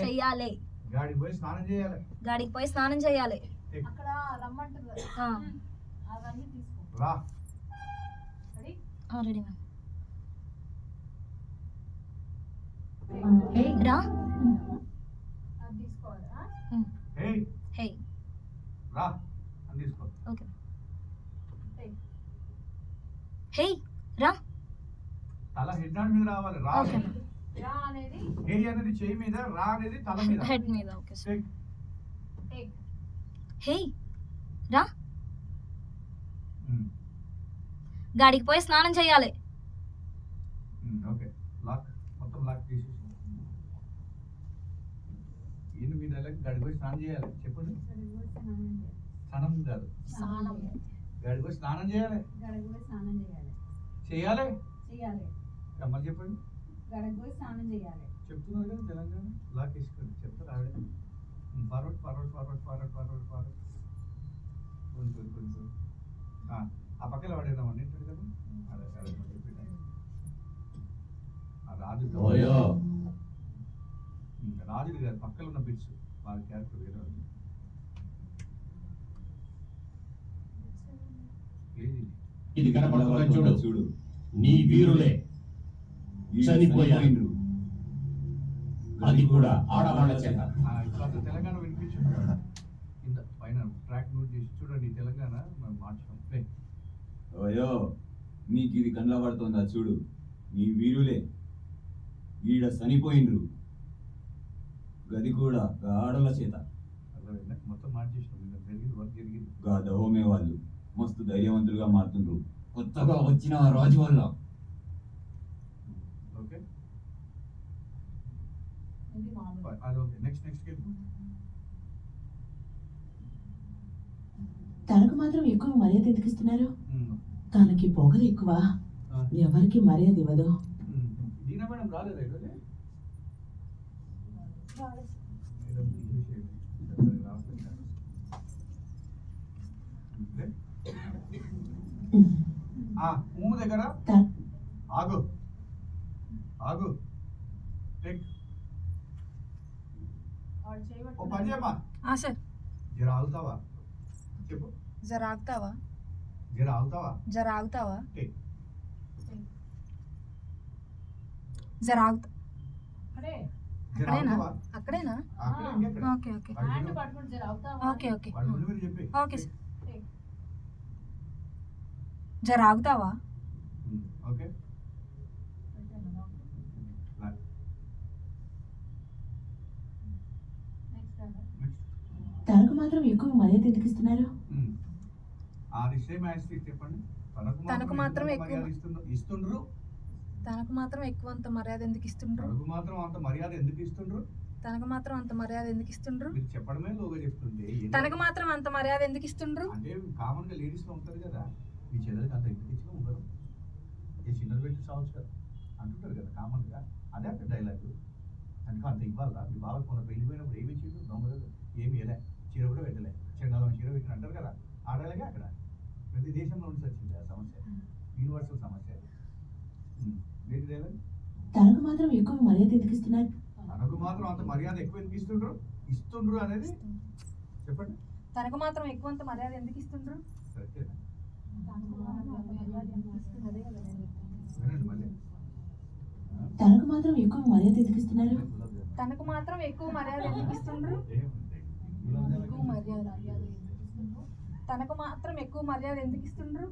చెయ్యాలి. గాడికి పోయి స్నానం చేయాలి. గాడికి పోయి స్నానం చేయాలి. అక్కడ రమ్మంటారు. అవన్నీ తీసుకో. రా. Ready ma'am. హే రా. అది తీసుకోవాలా? హే హే రా అని తీసుకో. ఓకే. హే రా. తల హెడ్ హ్యాండ్ మీద రావాలి. రా ఓకే. రా అనేది హే అనేది చెయ్యి మీద, రా అనేది తల మీద. హెడ్ మీద. Okay sir. టేక్. హే రా. గాడికి పోయి స్నానం చేయాలి. ఓకే లాక్ మొత్తం లాక్ తీసేసి గడికి పోయి స్నానం చేయాలి. చెప్పండి. స్నానం కాదు, గడికి పోయి స్నానం చేయాలి. చేయాలి. మరి చెప్పండి. చెప్తున్నారు కదా తెలంగాణ లాక్ వేసుకోండి. చెప్తారు ఆవిడ. Forward forward forward forward forward forward కొంచెం కొంచెం ఆ పక్కన పడేద్దామండి. ఇంటాడు కదా అదే అదే రాజు ఓయో రాజుది గారు పక్కన ఉన్న బిట్స్ వాళ్ళ క్యారెక్టర్ వేరే వాళ్ళు. ఇది కనపడుతుందని చూడు చూడు, నీ వీరులే చనిపోయారు, అది కూడా ఆడవాళ్ళ చేత. ఇప్పుడు తెలంగాణ వినిపించు కింద పైన ట్రాక్ నోట్ చేసి చూడండి. తెలంగాణ మనం మార్చుకోం. ఓయో నీకు ఇది కనబడుతుందా చూడు, నీ వీరులే ఈడ చనిపోయిండ్రు, గది కూడా ఆడల చేత. మొత్తం మార్చేసినాం. జరిగింది వర్క్ జరిగింది. గా దహోమే వాళ్ళు మస్తు ధైర్యవంతులుగా మారుతుండ్రు, కొత్తగా వచ్చిన రాజు వల్ల. ఓకే అది ఓకే. నెక్స్ట్ నెక్స్ట్ తనకు మాత్రం ఎక్కువ మర్యాద ఎందుకు ఇస్తున్నారు? తనకి పొగరు ఎక్కువ, ఎవరికి మర్యాద ఇవ్వదు. దీనా మేడం రాలేదా ఈరోజు? ఉమ్ము దగ్గర ఆగు ఆగు. టేక్ ఓ పని చేయమ్మా. సార్ జర ఆగుతావా? చెప్పు. జర ఆగుతావా? జర ఆగుతావా? జర ఆగుతావా? టేక్ జర ఆగుతా. జర ఆగుతావా? అక్కడేనా? అక్కడ ఇంకెక్కడ? ఓకే ఓకే ఓకే ఓకే వాడి ముందు మీరు చెప్పి. Okay sir. జర ఆగుతావా? ఓకే తనకు మాత్రం ఎక్కువ మర్యాద ఎందుకు ఇస్తున్నారు? అది సేమ్ యాజ్ చెప్పండి. తనకు మాత్రం ఎక్కువ ఇస్తుండ్రు. తనకు మాత్రం ఎక్కువ అంత మర్యాద ఎందుకు ఇస్తుండ్రు? తనకు మాత్రం అంత మర్యాద ఎందుకు ఇస్తుండ్రు? తనకు మాత్రం అంత మర్యాద ఎందుకు ఇస్తుండ్రు? మీరు చెప్పడమే లోగా చెప్తుంటే తనకు మాత్రం అంత మర్యాద ఎందుకు ఇస్తుండ్రు? అంటే కామన్ గా లేడీస్ లో ఉంటుంది కదా, మీ చెల్లెలకి అంత ఎందుకు ఇచ్చినా ఉండరు, ఏ చిన్నది పెట్టి చావచ్చు కదా అంటుంటారు కదా కామన్ గా. అదే అక్కడ డైలాగ్. అందుకే అంత ఇవ్వాలా? మీ బావకు కొంత వెళ్ళిపోయినప్పుడు ఏమి ఇచ్చిండు? దొంగలు ఏమి ఇవ్వలే, చీర కూడా పెట్టలే, చెండాలం చీర పెట్టిన అంటారు కదా. ఆ డైలాగే అక్కడ ప్రతి దేశంలో నుంచి వచ్చింది ఆ సమస్య, యూనివర్సల్ సమస్య. ఏంటి డైలాగ్? తనకు మాత్రం ఎక్కువ మర్యాద ఎందుకు ఇస్తున్నారు? తనకు మాత్రం అంత మర్యాద ఎక్కువ ఎందుకు ఇస్తుండ్రు? ఇస్తుండ్రు అనేది చెప్పండి. తనకు మాత్రం ఎక్కువ అంత మర్యాద ఎందుకు ఇస్తుండ్రు? కరెక్టేనా? వినండి మళ్ళీ. తనకు మాత్రం ఎక్కువ మర్యాద ఎందుకు ఇస్తున్నారు? తనకు మాత్రం ఎక్కువ మర్యాద ఎందుకు ఇస్తుండ్రు? ఎక్కువ మర్యాద తనకు మాత్రం ఎక్కువ మర్యాద ఎందుకు ఇస్తుండ్రు?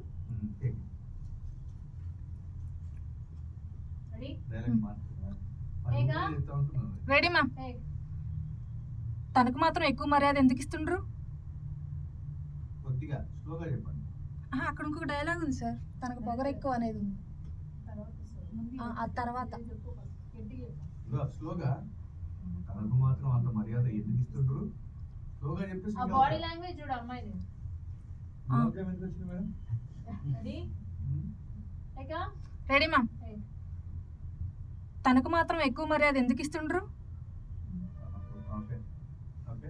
Ready ma'am. తనకు మాత్రం ఎక్కువ మర్యాద ఎందుకు ఇస్తుండ్రు? కొద్దిగా స్లోగా చెప్పండి. అక్కడ ఇంకొక డైలాగ్ ఉంది సార్, తనకు పొగరు ఎక్కువ అనేది ఉంది. ఆ తర్వాత స్లోగా తనకు మాత్రం అంత మర్యాద ఎందుకు ఇస్తుండ్రు? స్లోగా చెప్తే బాడీ లాంగ్వేజ్ చూడు అమ్మాయిది. Ready ma'am. తనకు మాత్రం ఎక్కువ మర్యాద ఎందుకు ఇస్తుండ్రు? Okay okay.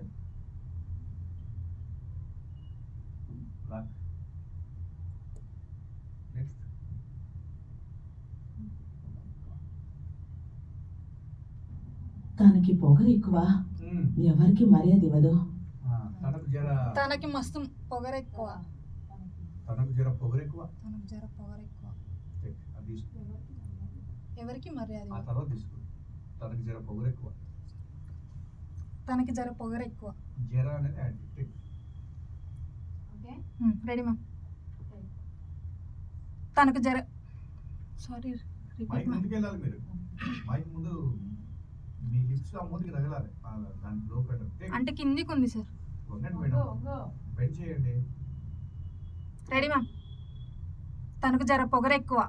నెక్స్ట్. తనకి పొగరు ఎక్కువ, ఎవరికి మర్యాద ఇవ్వదు. తనకి మస్తు పొగరు ఎక్కువ. తనకు జర పొగరు ఎక్కువ. తనకు జర పొగరు ఎక్కువ. ఎవరికి మర్యాద? ఆ తర్వాత తీసుకో. తనకి జర పొగరు ఎక్కువ. తనకి జర పొగరు ఎక్కువ. జర అనేది యాడ్జెక్టివ్. Ready ma'am. తనకు జర సారీ మైక్ ముందుకు వెళ్ళాలి మీరు. మైక్ ముందు మీ లిప్స్ ఆ ముందుకు తగలాలి. దాని లో పెట్టండి. అంటే కిందికి ఉంది సార్. వంగండి మేడం, బెండ్ చేయండి. Ready ma'am. తనకు జర పొగరు ఎక్కువ.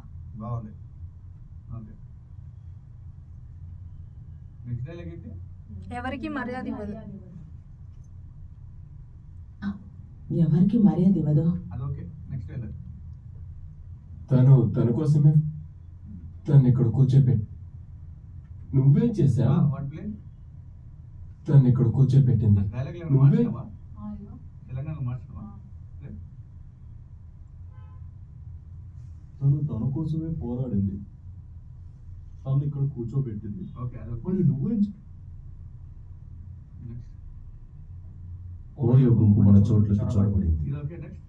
బాగుంది. ఓకే. నెక్స్ట్ డైలాగ్ ఏంటి? ఎవరికి మర్యాద ఇవ్వదు. ఎవరికి మర్యాద ఇవ్వదు. అదొకే నెక్స్ట్ వెళ్ళదు. తన కోసమే తను ఇక్కడ కూర్చోపెట్టి నువ్వేం చేసావు? వన్ ప్లేన్ తను ఇక్కడ కూర్చోపెట్టింది డైలాగ్ నువ్వే. మార్చినావా? తెలంగాణలో మార్చినావా? తన కోసమే పోరాడింది, తను ఇక్కడ కూర్చోబెట్టింది. ఓకే అదొకే. మరి నువ్వేం నెక్స్ట్ కోడి గుంపు మన చోట్లకి చొరబడింది. ఇది ఓకే. నెక్స్ట్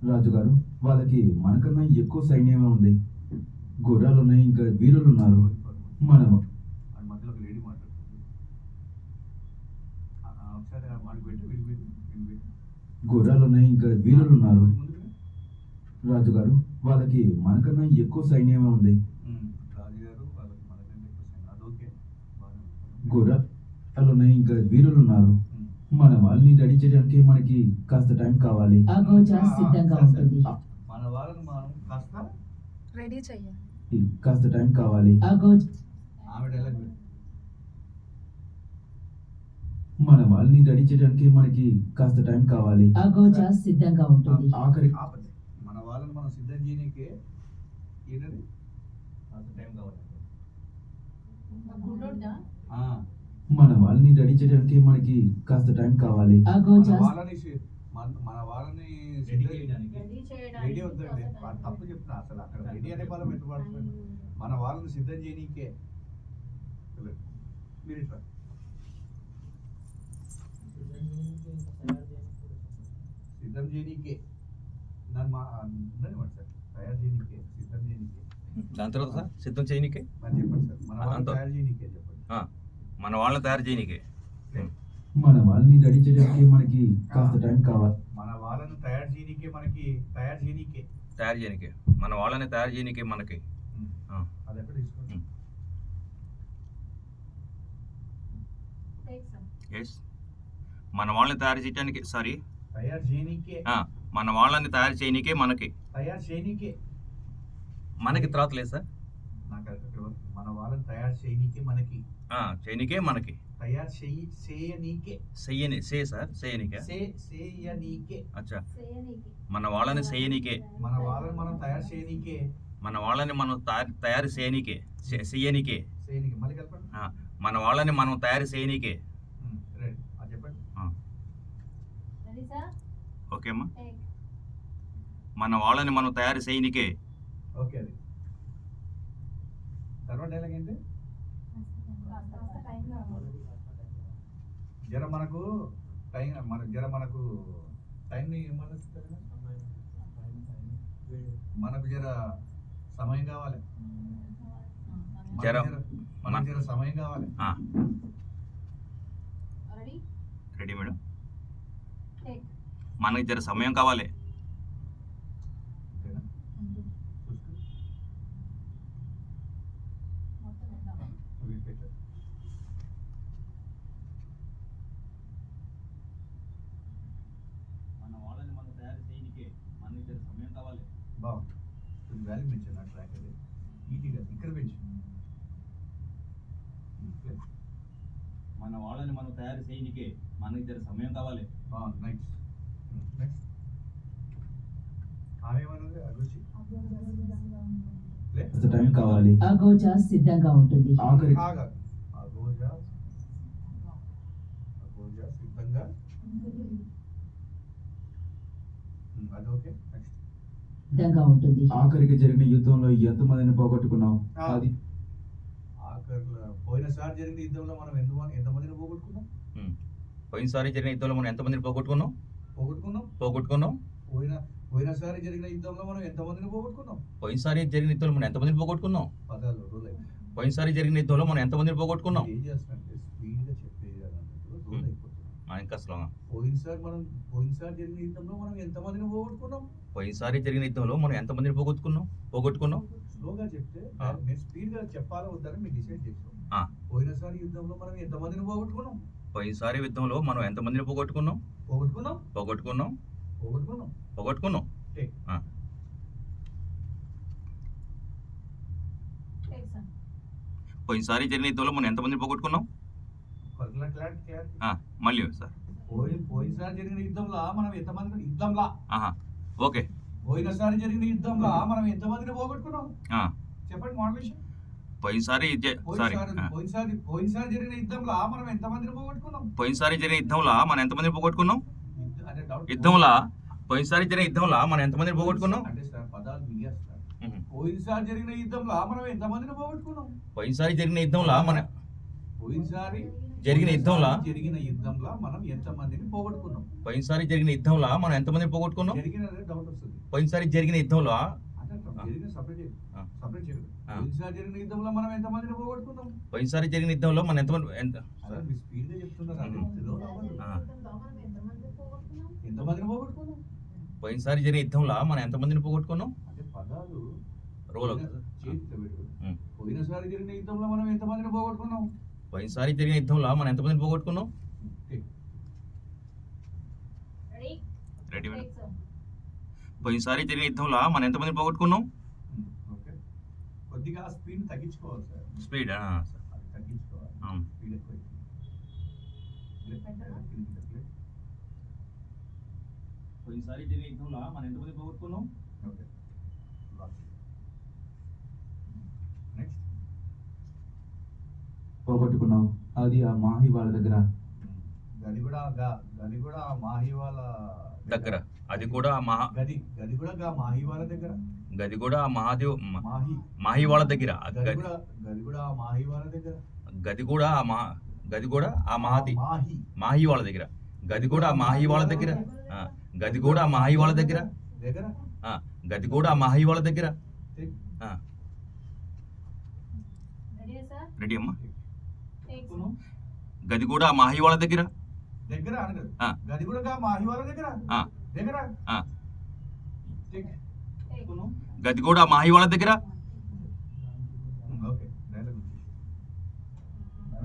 రాజుగారు, వాళ్ళకి మనకన్నా ఎక్కువ సైన్యమే ఉంది. గుర్రాలు ఉన్నాయి, ఇంకా వీరులు ఉన్నారు. మనం అది మధ్యలో ఒక లేడీ మాట్లాడుతుంది. ఒకసారి వాడికి పెట్టి వీడికి పెట్టి గుర్రాలు ఉన్నాయి, ఇంకా వీరులు ఉన్నారు. ముందుకు రాజుగారు, వాళ్ళకి మనకన్నా ఎక్కువ సైన్యమే ఉంది. రాజుగారు వాళ్ళకి మనకంటే ఎక్కువ సైన్యం. అదొకే బాగానే ఉంది. గుర్రాలు ఉన్నాయి, ఇంకా వీరులు ఉన్నారు. మన వాళ్ళని రెడీ చేయడానికి మనకి కాస్త టైం కావాలి. అగోజా సిద్ధంగా ఉంటుంది. మన వాళ్ళని మనం కాస్త రెడీ చెయ్యాలి. కాస్త టైం కావాలి. అగోజ్ ఆమె డైలాగ్ మన వాళ్ళని రెడీ చేయడానికి మనకి కాస్త టైం కావాలి. అగోజా సిద్ధంగా ఉంటుంది. ఆఖరి ఆపండి. మన వాళ్ళని మనం సిద్ధం చేయనీకే ఏంటది కాస్త టైం కావాలి. గుడ్డోడ్దా మన వాళ్ళని రెడీ చేయడానికి మనకి కాస్త టైం కావాలి. అగోజా మన వాళ్ళని రెడీ చేయడానికి రెడీ రెడీ చేయడానికి అవుతుంది. తప్పు చెప్తున్నా అసలు అక్కడ రెడీ అనే పదం ఎట్లా వాడుతున్నాను. మన వాళ్ళని సిద్ధం చేయనీకే మీరు ఇట్లా సిద్ధం చేయనీకే దాని మా ఉండండి మాట సార్. తయారు చేయనీకే సిద్ధం చేయనీకే దాని తర్వాత సార్ సిద్ధం చేయనీకే మరి చెప్పండి సార్. మన వాళ్ళని అంతా. తయారు చేయనీకే చెప్పండి. మన వాళ్ళని తయారు చేయనీకే మన వాళ్ళని రెడీ చేయడానికి మనకి కాస్త టైం కావాలి. మన వాళ్ళని తయారు చేయనీకే మనకి తయారు చేయనీకే తయారు చేయనీకే మన వాళ్ళని తయారు చేయనీకే మనకి అది ఎక్కడ తీసుకోండి. టేక్ సమ్ ఎస్ మన వాళ్ళని తయారు చేయడానికి సారీ తయారు చేయనీకే మన వాళ్ళని తయారు చేయనీకే మనకి తయారు చేయనీకే మనకి తర్వాత లేదు సార్. నాకు అక్కడ మన వాళ్ళని తయారు చేయనీకే మనకి చేయనీకే మనకి తయారు చేయనీకే చెయ్యని సే సార్ చేయనీకే చేయనీకే అచ్చా చేయనీకి మన వాళ్ళని చేయనీకే మన వాళ్ళని మనం తయారు చేయనీకే మన వాళ్ళని మనం తయారు చేయనీకే చెయ్యనీకే చేయనీకే మళ్ళీ కలపండి. మన వాళ్ళని మనం తయారు చేయనీకే. రైట్ అది చెప్పండి. రెడీ సార్ ఓకే అమ్మా. టేక్ మన వాళ్ళని మనం తయారు చేయనీకే. ఓకే అది తర్వాత డైలాగ్ ఏంటి? కాస్త టైం కావాలి జర మనకు టైంని ఏమన్నా మనకు జర సమయం కావాలి. మనకు జర సమయం కావాలి. Ready ready madam. టేక్ మనకి జర సమయం కావాలి. ఓకేనా? చూసుకో. మొత్తం వెళ్దాం అవి పెట్టు. మన వాళ్ళని మనం తయారు చేయనీకే మనకి జర సమయం కావాలి. బాగుంది. కొంచెం వాల్యూ పెంచాను నా ట్రాక్ అది ఈజీగా ఇక్కడ పెంచు. మన వాళ్ళని మనం తయారు చేయనీకే మనకి జర సమయం కావాలి. బాగుంది. నెక్స్ట్ నెక్స్ట్ ఆమె ఏమన్నది అభిరుచి కాస్త టైం కావాలి. అగోజా సిద్ధంగా ఉంటుంది. ఆఖరి అగోజా సిద్ధంగా అది ఓకే. నెక్స్ట్ సిద్ధంగా ఉంటుంది. ఆఖరికి జరిగిన యుద్ధంలో ఎంతమందిని పోగొట్టుకున్నావు? అది ఆఖరిలో పోయినసారి జరిగిన యుద్ధంలో మనం ఎంతమందిని పోగొట్టుకున్నాం? పోయినసారి జరిగిన యుద్ధంలో మనం ఎంతమందిని పోగొట్టుకున్నాం? పోయినసారి జరిగిన యుద్ధంలో మనం ఎంతమందిని పోగొట్టుకున్నాం? పోయినసారి జరిగిన యుద్ధంలో మనం ఎంతమందిని పోగొట్టుకున్నాం? పదాలు రూల్ అయిపోయి పోయినసారి జరిగిన యుద్ధంలో మనం ఎంతమందిని పోగొట్టుకున్నాం? ఏం చేస్తానంటే స్పీడ్గా చెప్పేది అన్నట్టు రూల్ అయిపోతుంది. ఇంకా స్లో. పోయినసారి జరిగిన యుద్ధంలో మనం ఎంతమందిని పోగొట్టుకున్నాం? పోయినసారి జరిగిన యుద్ధంలో మనం ఎంతమందిని పోగొట్టుకున్నాం? స్లోగా చెప్తే మీరు స్పీడ్గా చెప్పాలా వద్దని మీరు డిసైడ్ చేస్తాం. ఆ. పోయినసారి యుద్ధంలో మనం ఎంతమందిని పోగొట్టుకున్నాం? పోయినసారి యుద్ధంలో మనం ఎంతమందిని పోగొట్టుకున్నాం? టేక్. టేక్ సమ్ పోయినసారి జరిగిన యుద్ధంలో మనం ఎంతమందిని పోగొట్టుకున్నాం? కొరకలాంటి క్లారిటీ మళ్ళీ సార్ పోయినసారి జరిగిన యుద్ధంలో మనం ఎంతమంది యుద్ధంలా ఓకే పోయినసారి జరిగిన యుద్ధంలో మనం ఎంతమందిని పోగొట్టుకున్నాం చెప్పండి మోడలేషన్ పోయినసారి పోయినసారి జరిగిన యుద్ధంలో మనం ఎంతమందిని పోగొట్టుకున్నాం పోయినసారి జరిగిన యుద్ధంలో మనం ఎంతమందిని పోగొట్టుకున్నాం అంటే డౌట్ యుద్ధంలో పోయినసారి జరిగిన యుద్ధంలో మనం ఎంతమందిని పోగొట్టుకున్నాం అంటే సార్ పదాలు మిలియేస్తారు పోయినసారి జరిగిన యుద్ధంలో మనం ఎంతమందిని పోగొట్టుకున్నాం పోయినసారి జరిగిన యుద్ధంలో మన పోయినసారి జరిగిన యుద్ధంలో మనం ఎంతమందిని పోగొట్టుకున్నాం పోయినసారి జరిగిన యుద్ధంలో మనం ఎంతమందిని పోగొట్టుకున్నాం జరిగిన డౌట్ వస్తుంది పోయినసారి జరిగిన యుద్ధంలో అంటే జరిగిన సపరేట్ చేయదు పోయినసారి జరిగిన యుద్ధంలో మనం ఎంతమందిని పోగొట్టుకున్నాం పోయినసారి జరిగిన యుద్ధంలో మనం ఎంతమంది మీరు స్పీడ్ గా చెప్తున్నారు ఎంతమందిని పోగొట్టుకున్నాం పోయినసారి జరిగిన యుద్ధంలో మనం ఎంతమందిని పోగొట్టుకున్నాం అంటే పదాలు రోల్ చేతితో పెట్టు పోయినసారి జరిగిన యుద్ధంలో మనం ఎంతమందిని పోగొట్టుకున్నాం పోయినసారి జరిగిన యుద్ధంలో మనం ఎంతమందిని పోగొట్టుకున్నాం రెడీ మేడం పోయినసారి జరిగిన యుద్ధంలో మనం ఎంతమందిని పోగొట్టుకున్నాం ఓకే కొద్దిగా స్పీడ్ తగ్గించుకోవాలి సార్ స్పీడ్ తగ్గించుకోవాలి స్పీడ్ ఎక్కువ పోయినసారి జరిగిన యుద్ధంలో మనం ఎంతమంది పోగొట్టుకున్నాం ఓకే నెక్స్ట్ పోగొట్టుకున్నావు అది ఆ మాహి వాళ్ళ దగ్గర గది కూడా మాహి వాళ్ళ దగ్గర అది కూడా గది కూడా మాహి వాళ్ళ దగ్గర గది కూడా మహాదేవ్ మాహి మాహి వాళ్ళ దగ్గర గది కూడా మాహి వాళ్ళ దగ్గర గది కూడా గది కూడా ఆ మహాది మాహి మాహి వాళ్ళ దగ్గర గది కూడా మాహి వాళ్ళ దగ్గర గది కూడా మాహి వాళ్ళ దగ్గర దగ్గర గది కూడా మాహి వాళ్ళ దగ్గర రెడీ అమ్మా గది కూడా మాహి వాళ్ళ దగ్గర దగ్గర గది కూడా మాహి వాళ్ళ దగ్గర దగ్గర గది కూడా మాహి వాళ్ళ దగ్గర ఓకే డైలాగ్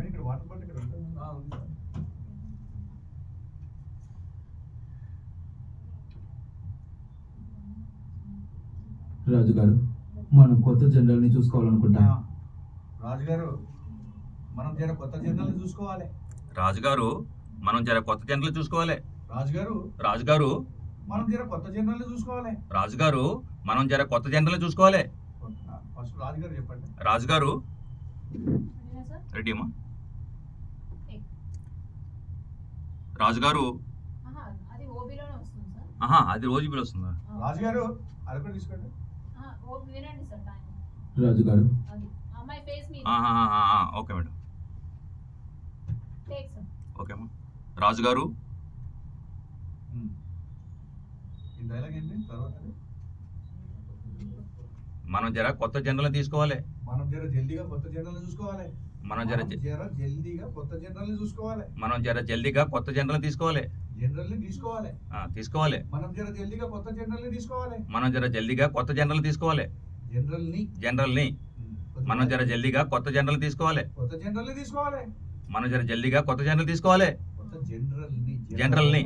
ఇక్కడ వాటర్ బాటిల్ ఇక్కడ ఉంటుంది రాజుగారు మనం కొత్త జనరల్ని చూసుకోవాలనుకుంటా రాజుగారు మనం జర కొత్త జనరల్ని చూసుకోవాలి రాజుగారు మనం జర కొత్త జనరల్ చూసుకోవాలి రాజుగారు మనం జర కొత్త జనరల్ని చూసుకోవాలి రాజుగారు మనం జర కొత్త జనరల్ చూసుకోవాలి ఫస్ట్ రాజుగారు చెప్పండి రాజుగారు రెడీ అమ్మా రాజుగారు అది ఓబీలోనే వస్తుంది సార్ అది రోజు బిల్ వస్తుందా రాజుగారు అది కూడా తీసుకోండి వినండి సార్ టైం రాజుగారు అది అమ్మాయి ఫేస్ మీద okay madam take sir okay అమ్మా రాజుగారు ఈ డైలాగ్ ఏంటి తర్వాత మనం జర కొత్త జనరల్ తీసుకోవాలి మనం జర జల్దీగా కొత్త జనరల్ చూసుకోవాలి మనం జర జల్దీగా కొత్త జనరల్ చూసుకోవాలి మనం జర జల్దీగా కొత్త జనరల్ తీసుకోవాలి జనరల్ని తీసుకోవాలి తీసుకోవాలి మనం జర జల్దీగా కొత్త జనరల్ని తీసుకోవాలి మనం జర జల్దీగా కొత్త జనరల్ తీసుకోవాలి జనరల్ని మనం జర జల్దీగా కొత్త జనరల్ తీసుకోవాలి కొత్త జనరల్ని తీసుకోవాలి మనం జర జల్దీగా కొత్త జనరల్ తీసుకోవాలి కొత్త జనరల్ని జనరల్ని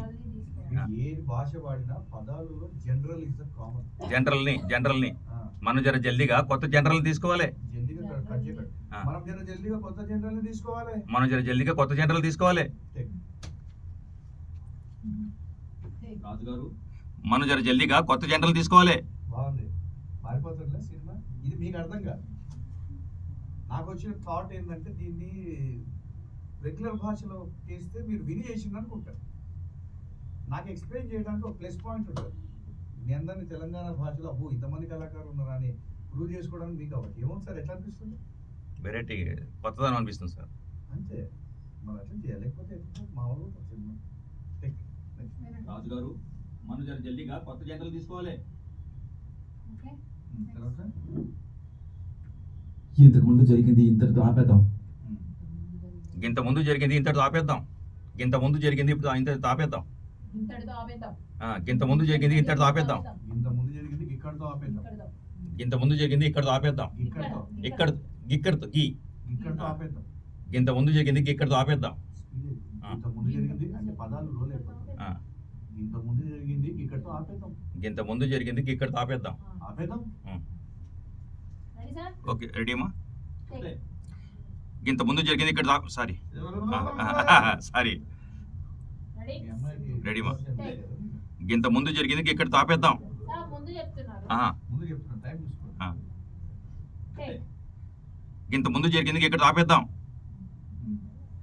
ఏ భాష వాడినా పదాలు జనరల్ ఇస్ ద కామన్ జనరల్ని మనం జర జల్దీగా కొత్త జనరల్ తీసుకోవాలి మనం జర జల్దీగా కొత్త జనరల్ తీసుకోవాలి మనం జర జల్దీగా కొత్త జనరల్ తీసుకోవాలి రాజుగారు మనం జర జల్దీగా కొత్త జనరల్ తీసుకోవాలి బాగుంది మారిపోతుందిలే సినిమా ఇది మీకు అర్థం కాదు నాకు వచ్చిన థాట్ ఏంటంటే దీన్ని రెగ్యులర్ భాషలో చేస్తే మీరు విని చేసింది అనుకుంటారు నాకు ఎక్స్ప్లెయిన్ చేయడానికి ఒక ప్లస్ పాయింట్ ఉంటుంది మీ అందరినీ తెలంగాణ భాషలో అబ్బో ఇంతమంది కళాకారులు ఉన్నారా అని ప్రూవ్ చేసుకోవడానికి మీకు అవ్వదు ఏమో సార్ ఎట్లా అనిపిస్తుంది వెరైటీ కొత్తదనం అనిపిస్తుంది సార్ అంతే మరి అట్లా చేయాలి లేకపోతే మా వాళ్ళు సినిమా రాజుగారు మనం జర జల్దీగా కొత్త జనరల్ తీసుకోవాలి తర్వాత ఇంతకు ముందు జరిగింది ఇంతటితో ఆపేద్దాం ఇంత ముందు జరిగింది ఇంతటితో ఆపేద్దాం ఇంత ముందు జరిగింది ఇప్పుడు ఇంతటితో ఆపేద్దాం ఇంతటితో ఆపేద్దాం ఇంత ముందు జరిగింది ఇంతటితో ఆపేద్దాం ఇంత ముందు జరిగింది ఇక్కడితో ఆపేద్దాం ఇంత ముందు జరిగింది ఇక్కడితో ఆపేద్దాం ఇక్కడితో ఇక్కడితో ఆపేద్దాం ఇంత ముందు జరిగింది ఇక్కడితో ఆపేద్దాం ఇంత ముందు జరిగింది అంటే పదాలు రోల్ అయిపోతాయి ఇంత ముందు జరిగింది ఇక్కడితో ఆపేద్దాం ఇంత ముందు జరిగింది ఇక్కడితో ఆపేద్దాం ఆపేద్దాం ఓకే రెడీ అమ్మా ఇంత ముందు జరిగింది ఇక్కడ సారీ సారీ రెడీ రెడీ మా ఇంత ముందు జరిగింది ఇక్కడ తాపేద్దాం. సార్ ముందు చెప్తున్నారు. ముందు చెప్తున్నా టైం చూసుకో. టేక్ ఇంత ముందు జరిగింది ఇక్కడ తాపేద్దాం.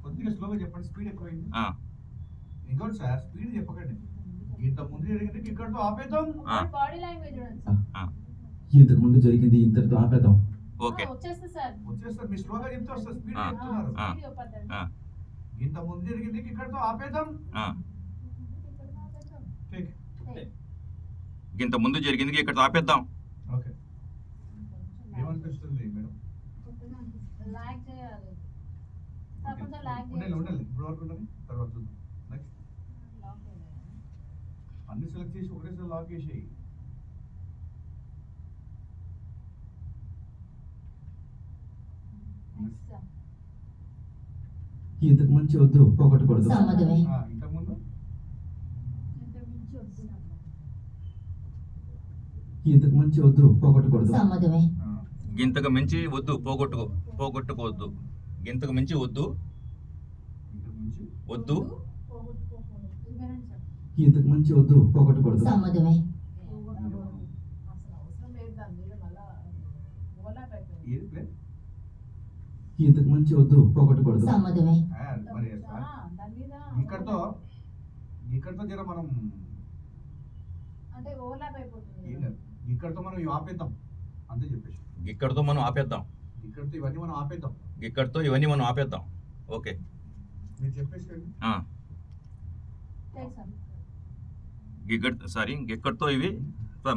కొద్దిగా స్లోగా చెప్పండి, స్పీడ్ ఎక్కువైంది. ఇంకోటి సార్, స్పీడ్ చెప్పకండి. ఇంత ముందు జరిగింది ఇక్కడతో ఆపేద్దాం. బాడీ లాంగ్వేజ్ చూడండి. ఇంతకు ముందు జరిగింది ఇంతటితో ఆపేద్దాం. ఓకే వచ్చేస్తా సార్. వచ్చేస్తారు, మీరు స్లోగా చెప్తే వస్తారు, స్పీడ్ చెప్తున్నారు. స్పీడ్ చెప్పొద్దండి. ఇంత ముందు జరిగింది ఇక్కడతో ఆపేద్దాం. టేక్. ఇంత ముందు జరిగింది ఇక్కడ తాపేద్దాం. ఓకే, ఏమనిపిస్తుంది మేడం? లాగ్ చేయాలి సార్, కొంచెం లాగ్ ఉండాలి ఉండాలి, ఇప్పుడు వరకు ఉండాలి, తర్వాత చూద్దాం. నెక్స్ట్ అన్ని సెలెక్ట్ చేసి ఒకటేసారి లాక్ చేసేయి. నెక్స్ట్ ఇంతకు మంచి వద్దు, పోగొట్టకూడదు. సమ్మతమే. ఇంతకుముందు ఇంతకు మంచి వద్దు, పోగొట్టకూడదు. సమ్మతమే. ఇంతకు మించి వద్దు, పోగొట్టుకోవద్దు. ఇంతకు మించి వద్దు వద్దు ఇంతకు మంచి వద్దు, పోగొట్టకూడదు. సమ్మతమే. ఏది ప్లే? ఇంతకు మంచి వద్దు, పోగొట్టకూడదు. సమ్మతమే. మరి ఇక్కడతో జర మనం అంటే ఓవర్లాప్ అయిపోతుంది. ఏం కాదు, ఇక్కడతో మనం ఇవి ఆపేద్దాం అంతే చెప్పేసి. ఇక్కడతో మనం ఆపేద్దాం. ఇక్కడతో ఇవన్నీ మనం ఆపేద్దాం. ఇక్కడతో ఇవన్నీ మనం ఆపేద్దాం. ఓకే, మీరు చెప్పేసి టేక్ సార్. ఇక్కడతో ఇవి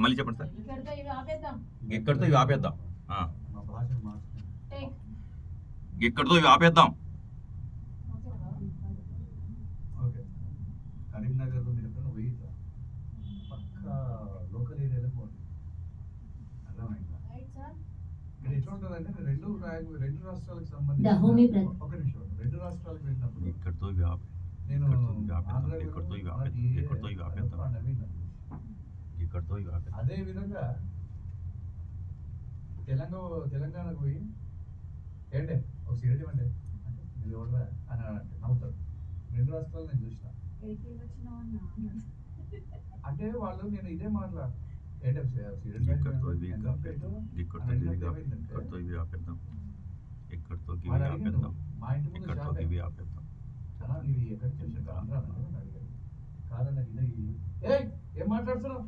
మళ్ళీ చెప్పండి సార్. ఇక్కడితో ఇవి ఆపేద్దాం. ఇక్కడతో ఇవి ఆపేద్దాం. మా భాషను మార్చుకుంటాం. టేక్ ఇక్కడతో ఇవి ఆపేద్దాం. ఓకే, కరీంనగర్లో మీరు ఎప్పుడైనా పోయిద్దా? పక్కా లోకల్ ఏరియాలో పోండి, అర్థమైందా? Right sir. ఇక్కడ ఎట్లా ఉంటుందంటే రెండు రాష్ట్రాలకు The సంబంధించి home is ఒక నిమిషం, రెండు రాష్ట్రాలకు వెళ్ళినప్పుడు ఇక్కడతో ఇవి నేను ఇక్కడతో ఇవి ఆపేద్దాం. ఇక్కడతో ఇవి ఆపేద్దాం. అదే విధంగా తెలంగాణకు పోయి ఏంటే ఒక సిగరెట్ ఇవ్వండి అంటే మీరు ఎవడరా అని అంటే నవ్వుతారు. రెండు రాష్ట్రాలు నేను చూసిన. అంటే వాళ్ళు నేను ఇదే మాట్లా ఏంటే సిగరెట్ ఇక్కడతో ఇవి ఆపేద్దాం. ఇక్కడతో ఇవి ఆపేద్దాం. ఇక్కడతో ఇవి ఆపేద్దాం. మా ఇంటి ముందు ఇక్కడతో ఇవి ఆపేద్దాం. చాలా మీరు ఎక్కడికి తెలిసిన అడిగారు కాదన్న ఇదే ఏం మాట్లాడుతున్నావు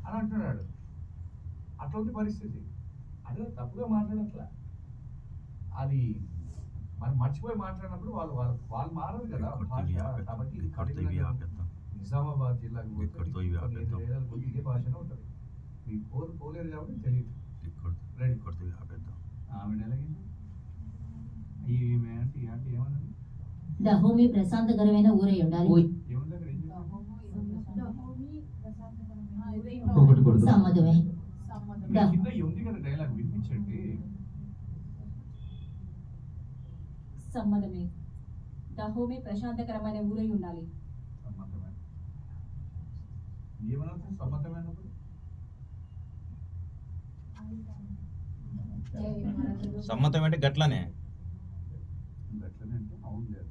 అని అంటున్నాడు. అట్లా ఉంది పరిస్థితి. అదే తప్పుగా మాట్లాడట్లా, అది మనం మర్చిపోయి మాట్లాడినప్పుడు వాళ్ళు మారదు కదా భాష. కాబట్టి నిజామాబాద్ జిల్లాకు పోతే ఇదే భాషనే ఉంటుంది. మీకు పోలేరు కాబట్టి తెలియదు. రెడీ ఆమె నెలగింది అంటే ఏమన్నది? దహోమి ప్రశాంతకరమైన ఊరై ఉండాలి. ఏముంది అక్కడ? పోగొట్టకూడదు. సమ్మతమే. కింద ఉంది కదా డైలాగ్, వినిపించండి. సమ్మతమే. దహోమి ప్రశాంతకరమైన ఊరై ఉండాలి. సమ్మతమే. ఏమన్నా సమ్మతమైనప్పుడు సమ్మతం అంటే గట్లనే. గట్లనే అంటే అవును లేదు.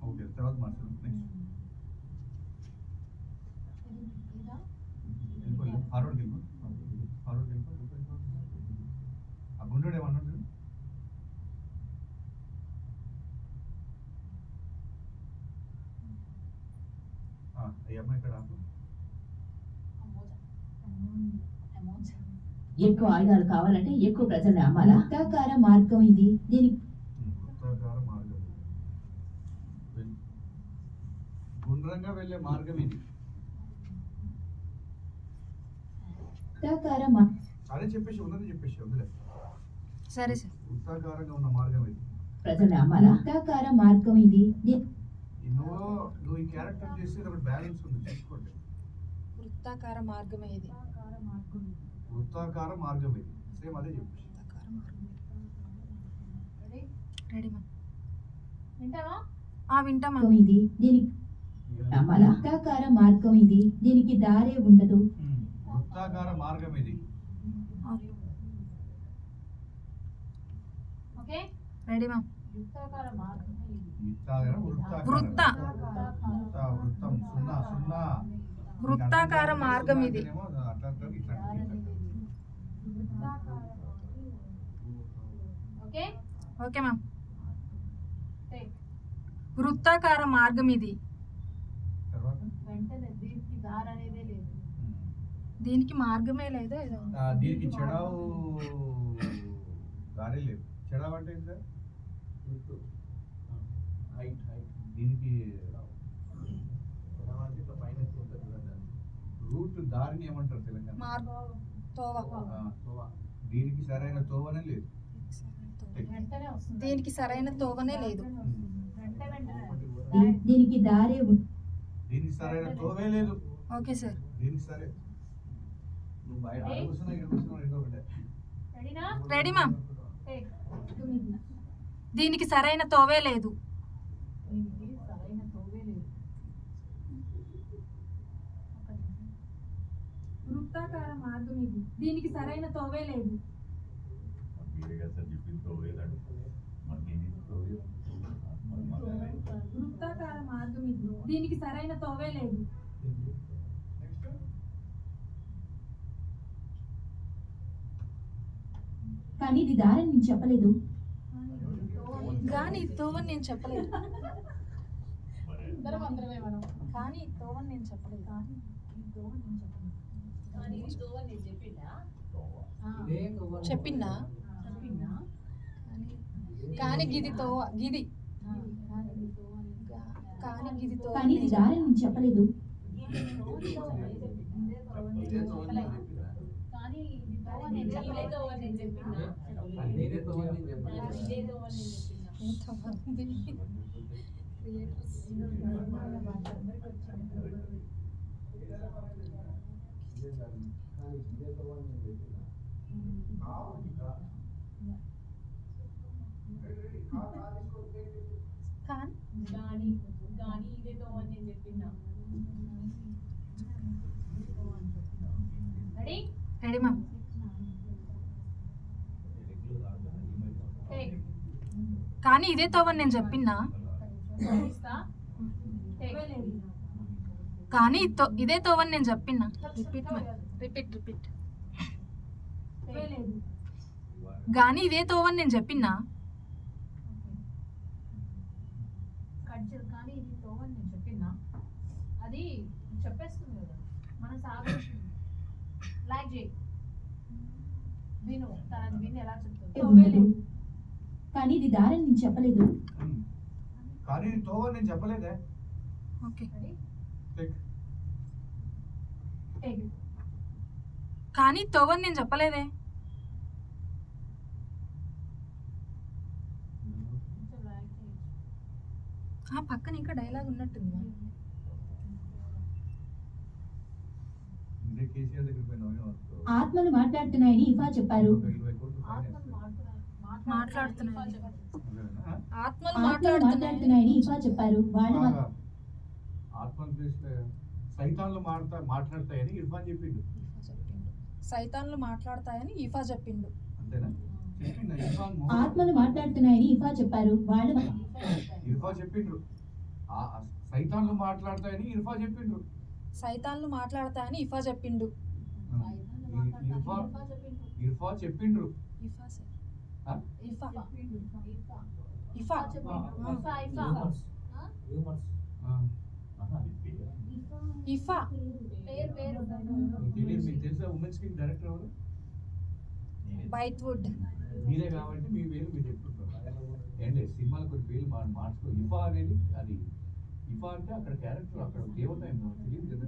ఓకే, తర్వాత మాట్లాడు. నెక్స్ట్ ఫార్వర్డ్కి వెళ్ళిపో. ఆ గుండెడు ఏమన్నాడు? ఈ అమ్మాయి ఇక్కడ ఆపు. ఎక్కువ ఆయుధాలు కావాలంటే ఎక్కువ ప్రజల్ని అమ్మాలా? వృత్తాకార మార్గం ఇది. దీనికి వృత్తాకార మార్గం, గుండ్రంగా వెళ్ళే మార్గం ఇది. వృత్తాకార అదే చెప్పేసి ఉన్నది చెప్పేసి వదిలే. సరే సార్. వృత్తాకారంగా ఉన్న మార్గం ఇది. ప్రజల్ని అమ్మాలా? వృత్తాకార మార్గం ఇది. నువ్వు ఈ క్యారెక్టర్ చేస్తే ఒకటి బ్యాలెన్స్ ఉంది, చూసుకోండి. వృత్తాకార మార్గమే ఇది. వృత్తాకార మార్గం ఇది, సేమ్ అదే చెప్పేసి. రెడీ మా వింటావా? వింటామా. ఇది. దీనికి వృత్తాకార మార్గం ఇది, దీనికి దారే ఉండదు. వృత్తాకార మార్గం ఇది. Okay ready ma'am. వృత్తాకార మార్గం వృత్తం సున్నా సున్నా. వృత్తాకార మార్గం ఇది. Okay okay ma'am. వృత్తాకార మార్గం ఇది. వెంటనే దీనికి దారి అనేదే లేదు. దీనికి మార్గమే లేదు. దీనికి చెడావు దారి లేదు. చెడావు అంటే ఏంటి సార్? దీనికి రూట్ దారిని ఏమంటారు తెలంగాణ? దీనికి సరైన తోవనే లేదు. వెంటనే వస్తుంది. దీనికి సరైన తోవనే లేదు. దీనికి దారే దీనికి సరైన తోవే లేదు. Okay sir. దీనికి సరే నువ్వు బయట కూర్చున్నా ఇక్కడ కూర్చున్నా రెండో ఒకటే. రెడీనా? Ready ma'am. టేక్. దీనికి సరైన తోవే లేదు. దీనికి సరైన తోవే లేదు. వృత్తాకార మార్గం ఇది, దీనికి సరైన తోవే లేదు. వృత్తాకార మార్గం ఇది, దీనికి సరైన తోవే లేదు. కానీ ఇది దారని నేను చెప్పలేదు. కానీ తోవని నేను చెప్పలేదు. ఇద్దరం అందరమే మనం. కానీ తోవని నేను చెప్పలేదు. కానీ ఈ తోవ నేను చెప్పలేదు. కానీ ఈ తోవ నేను చెప్పిందా? చెప్పిన్నా. చెప్పిందా? కానీ గిది తోవ గిది. కానీ గిది తోవ. కానీ ఇది దారని నేను చెప్పలేదు. కానీ ఇది తోవ నేను చెప్పలేదు. నేను చెప్పినా. ఇదే తోవ నేను చెప్పినా. కానీ ఇదే తోవ నేను చెప్పినా. రెడీ? Ready ma'am. టేక్. కానీ ఇదే తోవని నేను చెప్పిన్నా. కానీ ఇదే తోవని నేను చెప్పిన్నా. Repeat repeat repeat. కానీ ఇదే తోవని నేను చెప్పిన్నా. కానీ ఇది తోవ నేను చెప్పినా. అది చెప్పేస్తుంది కదా, మన సాగేస్తుంది. లైక్ చేయి, విను, తనది విని ఎలా చెప్తుంది. కానీ ఇది దారని నేను చెప్పలేదు. కానీ ఇది తోవ నేను చెప్పలేదే. ఓకే. టేక్. టేక్. కానీ తోవని నేను చెప్పలేదే. పక్కన ఇంకా డైలాగ్ ఉన్నట్టుంది. ఆత్మలు మాట్లాడుతున్నాయని ఇఫా చెప్పారు. ఆత్మలు మాట్లాడుతున్నాయని ఇఫా చెప్పారు. ఆత్మలు సైతాన్లు మాట్లాడతాయని ఇర్ఫాన్ చెప్పిండు. సైతాన్లు మాట్లాడతాయని ఇఫా చెప్పిండు. అంతేనా? ఆత్మలు మాట్లాడుతున్నాయని ఇఫా చెప్పారు. ఇర్ఫా చెప్పిండ్రు. సైతాన్లు మాట్లాడతాయని ఇర్ఫా చెప్పిండ్రు. సైతాన్లు మాట్లాడతాయని ఇఫా చెప్పిండు. ఇర్ఫా చెప్పిండ్రు. ఇఫా ఇఫా మీకు తెలుసా ఉమెన్స్ కి డైరెక్టర్ ఎవరు? బైట్వుడ్. మీరే కాబట్టి మీ పేరు మీరు చెప్తుంటారు. ఏంటి సినిమాలు కొన్ని పేర్లు మార్చుకో. ఇఫా అనేది అది ఇఫా అంటే అక్కడ క్యారెక్టర్, అక్కడ దేవత ఏమో తెలియదు కదా.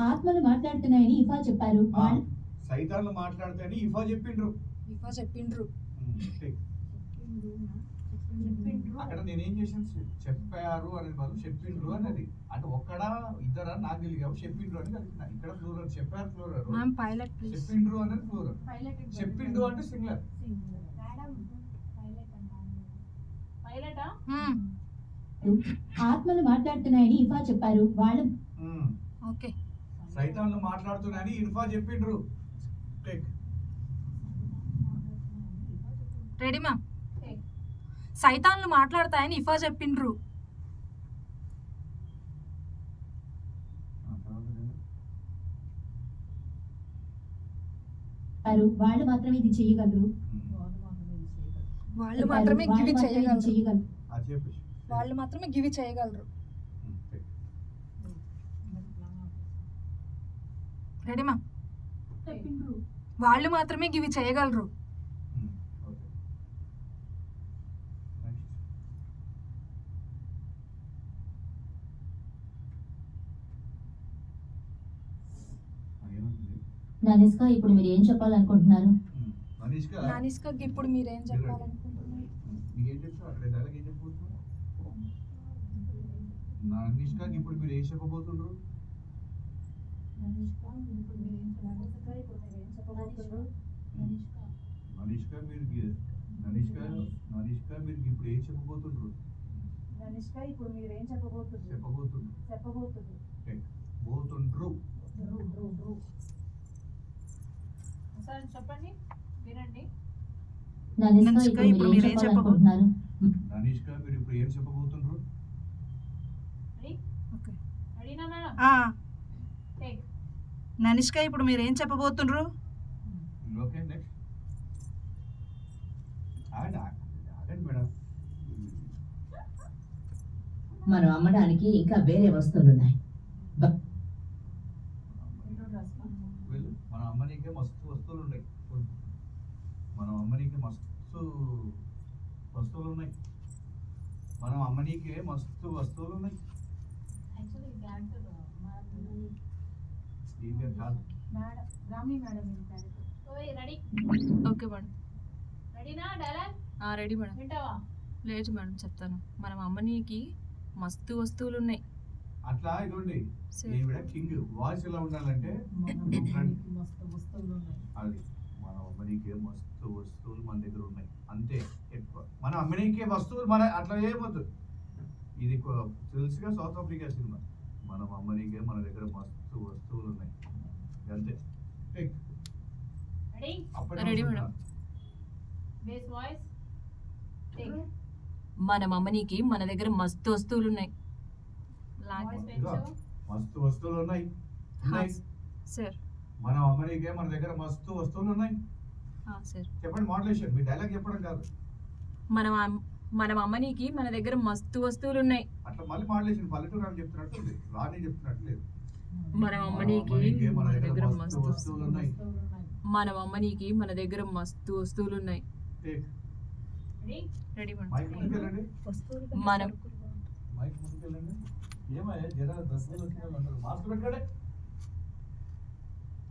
ఆత్మలు మాట్లాడుతున్నాయని ఇఫా చెప్పారు. సైతాన్లు మాట్లాడతాయని ఇఫా చెప్పిండ్రు. ఇఫా చెప్పిండ్రు. అక్కడ నేనేం చేశాను, చెప్పారు అనేది బదులు చెప్పిండ్రు అన్నది. అంటే ఒక్కడా ఇద్దరా నాకు తెలియదు కాబట్టి చెప్పిండ్రు అని కలిపిన. ఇక్కడ ఫ్లోరల్, చెప్పారు ఫ్లోరల్, చెప్పిండ్రు అనేది ఫ్లోరల్, చెప్పిండ్రు అంటే సింగులర్. హైలైటా ఆత్మలు మాట్లాడుతున్నాయని ఇఫా చెప్పారు. వాళ్ళ ఓకే సైతాన్లు మాట్లాడుతున్నాయని ఇర్ఫా చెప్పిండ్రు. టేక్. Ready ma'am. సైతాన్లు మాట్లాడతాయని ఇఫా చెప్పిండ్రు. వాళ్ళు మాత్రమే ఇది చేయగలరు. వాళ్ళు మాత్రమే గివి చేయగలరు. అది చెప్పు. వాళ్ళు మాత్రమే గివి చేయగలరు. Ready ma'am. వాళ్ళు మాత్రమే గివి చేయగలరు. నానిస్కా ఇప్పుడు మీరు ఏం చెప్పాలనుకుంటున్నారు? నానిస్కా ఇప్పుడు మీరేం చెప్పాలనుకుంటున్నారు? నీకేం చెప్తావు అక్కడ డైలాగ్ ఏం చెప్పబోతున్నావు? నానిష్కా ఇప్పుడు మీరు ఏం చెప్పబోతుండ్రు? మనీష్కా మీరు ఇప్పుడు ఏం చెప్పబోతుండ్రు? ఇప్పుడు మీరేం చెప్పబోతుండ్రు? పోతుండ్రు. ఒకసారి చెప్పండి, వినండి. నానిస్కా ఇప్పుడు మీరు ఏం చెప్పాలనుకుంటున్నారు? నానిష్కా మీరు ఇప్పుడు ఏం చెప్పబోతుండ్రు? రెడీనా మేడం? టేక్. నానిష్కా ఇప్పుడు మీరేం చెప్పబోతుండ్రు? Okay next. ఆగండి మేడం. మనం అమ్మడానికి ఇంకా వేరే వస్తువులు ఉన్నాయి. మన అమ్మనీకే మస్తు వస్తువులు ఉన్నాయి. మనం అమ్మనీకే మస్తు వస్తువులు ఉన్నాయి. మనం అమ్మనీకే మస్తు వస్తువులు ఉన్నాయి. యాక్చువల్లీ ఈ క్యారెక్టర్ దీనికే కాదు. మేడం రామి మేడం ఈ క్యారెక్టర్. ఓయ్ రెడీ? Okay madam. రెడీనా డైలాగ్? Ready madam. వింటావా? లేదు మేడం చెప్తాను. మనం అమ్మనీకి మస్తు వస్తువులు ఉన్నాయి. అట్లా ఇదిగోండి, ఈవిడ కింగ్ వాయిస్ ఎలా ఉండాలంటే అది మన అమ్మనీకే మస్తు వస్తువులు మన దగ్గర ఉన్నాయి అంతే. ఎక్కువ మన అమ్మనీకే వస్తువులు మన అట్లా చేయవద్దు. ఇది తెలుసుగా సౌత్ ఆఫ్రికా సినిమా. మనం అమ్మనీకే మన దగ్గర మస్తు వస్తువులు ఉన్నాయి అంతే. Ready madam. Base voice take. మనం అమ్మనీకి మన దగ్గర మస్తు వస్తువులు ఉన్నాయి. మస్తు వస్తువులు ఉన్నాయి సార్. మన అమ్మనీకే మన దగ్గర మస్తు వస్తువులు ఉన్నాయి సార్. చెప్పండి మోడలేషన్. మీ డైలాగ్ చెప్పడం కాదు. మనం అమ్మనీకి మన దగ్గర మస్తు వస్తువులు ఉన్నాయి. అట్లా మళ్ళీ మోడలేషన్ పల్లెటూరు అని చెప్తున్నట్టు ఉంది. రాని చెప్తున్నట్టు లేదు. మనం అమ్మనీకి మన దగ్గర మస్తు వస్తువులు ఉన్నాయి. మనం అమ్మనీకి మన దగ్గర మస్తు వస్తువులు ఉన్నాయి. Ready madam. మైక్ ముందుకెళ్ళండి. మనం మైక్ ముందుకెళ్ళండి. ఏమయ్యా జరా దశలు వచ్చిన వాళ్ళు మాస్క్ పెట్టండి.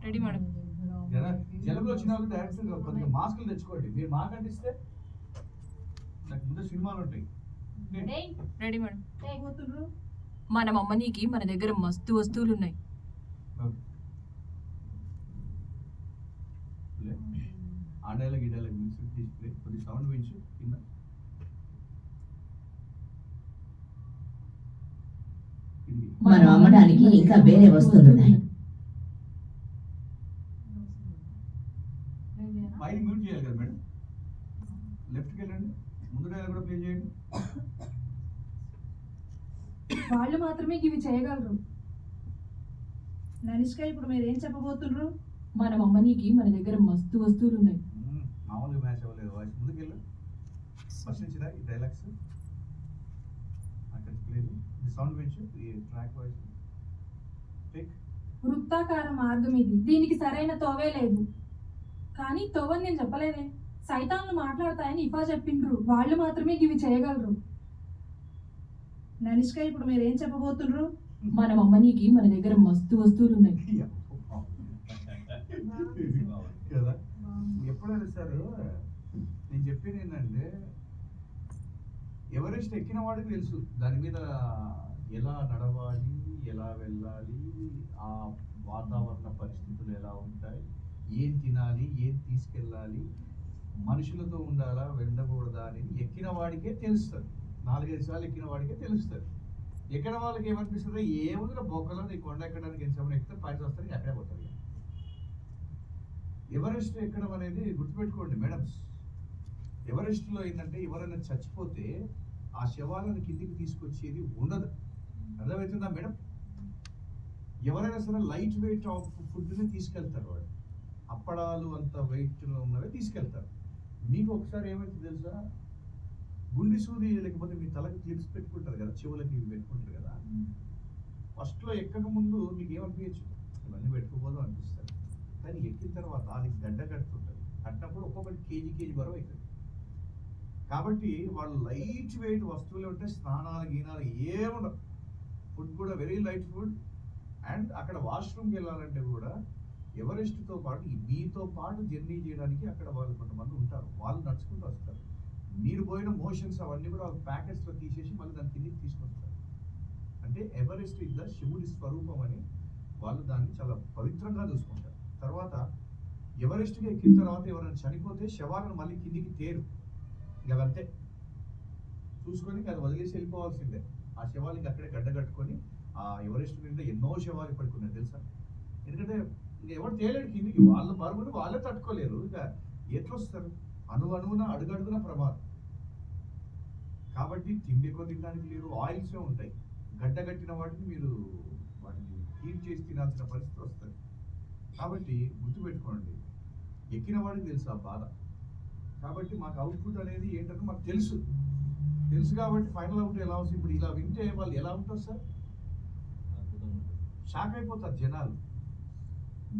Ready madam. జరా జలుబులు వచ్చిన వాళ్ళు డైరెక్ట్ కొద్దిగా మాస్కులు తెచ్చుకోండి. మీరు మాకు అంటిస్తే నాకు ముందు సినిమాలు ఉంటాయి. Ready madam. మనం అమ్మనీకి మన దగ్గర మస్తు వస్తువులు ఉన్నాయి. ఆడేళ్ళ గిడేళ్ళ మ్యూజిక్ డిస్ప్లే కొద్ది సౌండ్ పెంచు కింద. మనం అమ్మడానికి ఇంకా వేరే వస్తువులు ఉన్నాయి. మైక్ మ్యూట్ చేయాలి కదా మేడం. లెఫ్ట్కి వెళ్ళండి. ముందు డైలాగ్ కూడా ప్లే చేయండి. వాళ్ళు మాత్రమే ఇవి చేయగలరు. ననిష్క ఇప్పుడు మీరు ఏం చెప్పబోతుండ్రు? మనం అమ్మనీకి మన దగ్గర మస్తు వస్తువులు ఉన్నాయి. మామూలుగా మ్యాచ్ అవ్వలేదు. వాయిస్ ముందుకు వెళ్ళు. ఫస్ట్ నుంచిదా ఈ డైలాగ్స్ అక్కడ ప్లేదు. ఈ సౌండ్ పెంచు. ఈ ట్రాక్ వాయిస్ టేక్. వృత్తాకార మార్గం ఇది. దీనికి సరైన తోవే లేదు. కానీ తోవని నేను చెప్పలేదే. సైతాన్లు మాట్లాడతాయని ఇఫా చెప్పిండ్రు. వాళ్ళు మాత్రమే ఇవి చేయగలరు. ననిష్క ఇప్పుడు మీరు ఏం చెప్పబోతుండ్రు? మనం అమ్మనీకి మన దగ్గర మస్తు వస్తువులు ఉన్నాయి. కదా ఎప్పుడైనా సరే నేను చెప్పేది ఏంటంటే ఎవరెస్ట్ ఎక్కిన వాడికి తెలుసు దాని మీద ఎలా నడవాలి, ఎలా వెళ్ళాలి, ఆ వాతావరణ పరిస్థితులు ఎలా ఉంటాయి, ఏం తినాలి, ఏం తీసుకెళ్ళాలి, మనుషులతో ఉండాలా వెళ్ళకూడదా అనేది ఎక్కిన వాడికే తెలుస్తుంది. 4-5 సార్లు ఎక్కిన వాడికే తెలుస్తుంది. ఎక్కడ వాళ్ళకి ఏమనిపిస్తుంది, ఏముందిరా బొక్కలో నీ కొండ ఎక్కడానికి ఎంతసేపు ఎక్కితే పైకి వస్తారు, అక్కడే పోతారు. ఎవరెస్ట్ ఎక్కడం అనేది గుర్తుపెట్టుకోండి మేడమ్స్. ఎవరెస్ట్లో ఏంటంటే ఎవరైనా చచ్చిపోతే ఆ శవాలను కిందికి తీసుకొచ్చేది ఉండదు. అర్థమవుతుందా మేడం? ఎవరైనా సరే లైట్ వెయిట్ ఆఫ్ ఫుడ్ని తీసుకెళ్తారు. వాళ్ళు అప్పడాలు అంత వెయిట్ ఉన్నవే తీసుకెళ్తారు. మీకు ఒకసారి ఏమైతే తెలుసా, గుండె సూది లేకపోతే మీ తలకి క్లిప్స్ పెట్టుకుంటారు కదా, చెవులకి ఇవి పెట్టుకుంటారు కదా, ఫస్ట్లో ఎక్కక ముందు మీకు ఏమనిపించచ్చు, ఇవన్నీ పెట్టుకోపోదు అనిపిస్తుంది. కానీ ఎక్కిన తర్వాత అది గడ్డ కడుతుంటుంది. కట్టినప్పుడు ఒక్కొక్కటి కేజీ బరువు అవుతుంది. కాబట్టి వాళ్ళు లైట్ వెయిట్ వస్తువులు ఉంటే స్నానాలు గీనాలు ఏముండవు. ఫుడ్ కూడా వెరీ లైట్ ఫుడ్. అండ్ అక్కడ వాష్రూమ్కి వెళ్ళాలంటే కూడా ఎవరెస్ట్తో పాటు మీతో పాటు జర్నీ చేయడానికి అక్కడ వాళ్ళు కొంతమంది ఉంటారు. వాళ్ళు నడుచుకుంటూ వస్తారు. మీరు పోయిన మోషన్స్ అవన్నీ కూడా వాళ్ళు ప్యాకెట్స్లో తీసేసి మళ్ళీ దాని కిందికి తీసుకొస్తారు. అంటే ఎవరెస్ట్ ఇద్ద శివుడి స్వరూపం అని వాళ్ళు దాన్ని చాలా పవిత్రంగా చూసుకుంటారు. తర్వాత ఎవరెస్ట్కి ఎక్కిన తర్వాత ఎవరైనా చనిపోతే శవాలను మళ్ళీ కిందికి తేరు. ఇవంతే చూసుకొని అది వదిలేసి వెళ్ళిపోవాల్సిందే. ఆ శవాలకి అక్కడే గడ్డ కట్టుకొని ఆ ఎవరెస్ట్ మీద ఎన్నో శవాలు ఇప్పటికి ఉన్నాయి తెలుసా. ఎందుకంటే ఇంకా ఎవరు తేలేడు కిందికి, వాళ్ళ బరువును వాళ్ళే తట్టుకోలేరు. ఇక ఎట్లొస్తారు, అణువున అడుగడుగున ప్రమాదం. కాబట్టి తిండి ఎక్కువ తినడానికి లేరు, ఆయిల్సే ఉంటాయి. గడ్డ కట్టిన వాటిని మీరు వాటిని హీట్ చేసి తినాల్సిన పరిస్థితి వస్తుంది. కాబట్టి గుర్తుపెట్టుకోండి, ఎక్కిన వాడికి తెలుసు ఆ బాధ. కాబట్టి మాకు అవుట్పుట్ అనేది ఏంటంటే మాకు తెలుసు కాబట్టి ఫైనల్ అవుట్ ఎలా వస్తుంది. ఇప్పుడు ఇలా వింటే వాళ్ళు ఎలా ఉంటారు సార్, షాక్ అయిపోతారు జనాలు.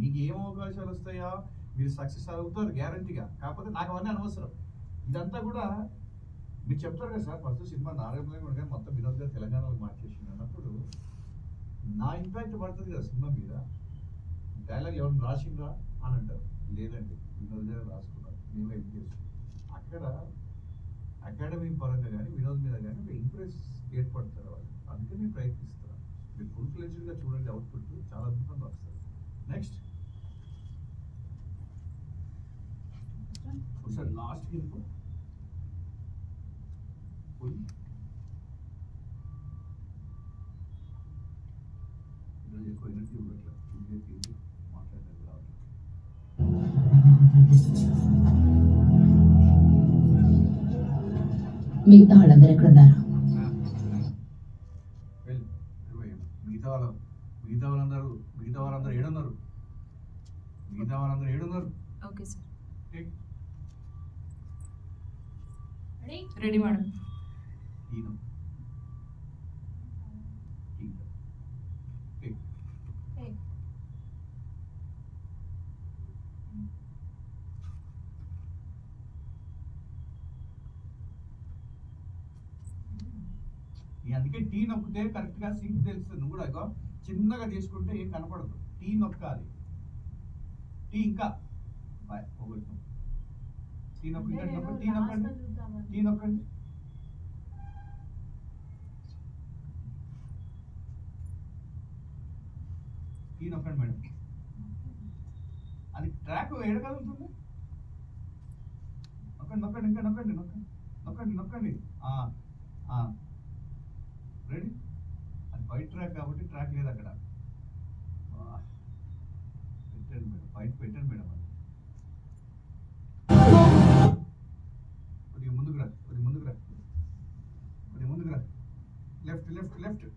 మీకు ఏం అవకాశాలు వస్తాయా, మీరు సక్సెస్ అవుతారు గ్యారంటీగా. కాకపోతే నాకు అవన్నీ అనవసరం. ఇదంతా కూడా మీరు చెప్తారు కదా సార్, ఫస్ట్ సినిమా నారాయణ మొత్తం వినోద్ గారు తెలంగాణలో మార్చేసింది అన్నప్పుడు నా ఇంపాక్ట్ పడుతుంది కదా సినిమా మీద. డైలాగ్ ఎవరిని రాసిండ్రా అని అంటారు. లేదండి, వినోద్ గారు రాసుకున్నారు, మేము హెల్ప్ చేస్తాం. అక్కడ అకాడమీ పరంగా కానీ వినోద్ మీద కానీ ఒక ఇంప్రెస్ ఏర్పడతారు వాళ్ళు. అందుకే నేను ప్రయత్నిస్తున్నాను. మీరు ఫుల్ ఫ్లెడ్జ్డ్గా చూడండి, అవుట్పుట్ చాలా అద్భుతంగా వస్తుంది. నెక్స్ట్ ఒకసారి లాస్ట్కి వెళ్ళిపో ఈరోజు ఎక్కువ ఎనర్జీ ఇవ్వట్లేదు, మాట్లాడడానికి రావట్లేదు. మిగతా వాళ్ళందరూ ఎక్కడున్నారు? మిగతా వాళ్ళందరూ ఏడున్నారు? Okay sir, ready? Ready madam. అందుకే టీ నొక్కితే కరెక్ట్గా సింక్ తెలుస్తుంది. నువ్వు కూడా చిన్నగా తీసుకుంటే ఏం కనపడదు. టీ నొక్కాలి. టీ ఇంకా టీ నొక్కండి, టీ నొక్కండి, టీ నొక్కండి. టీ నొక్కండి మేడం. అది ట్రాక్ ఎడగలుగుతుంది. నొక్కండి నొక్కండి, ఇంకా నొక్కండి, నొక్కండి నొక్కండి నొక్కండి. రెడీ? అది వైట్ ట్రాక్ కాబట్టి ట్రాక్ లేదు అక్కడ. పెట్టండి మేడం, వైట్ పెట్టండి మేడం. అది కొద్దిగా ముందుకు రా, కొద్దిగా ముందుకు రా, కొద్దిగా ముందుకు రా. Left left left.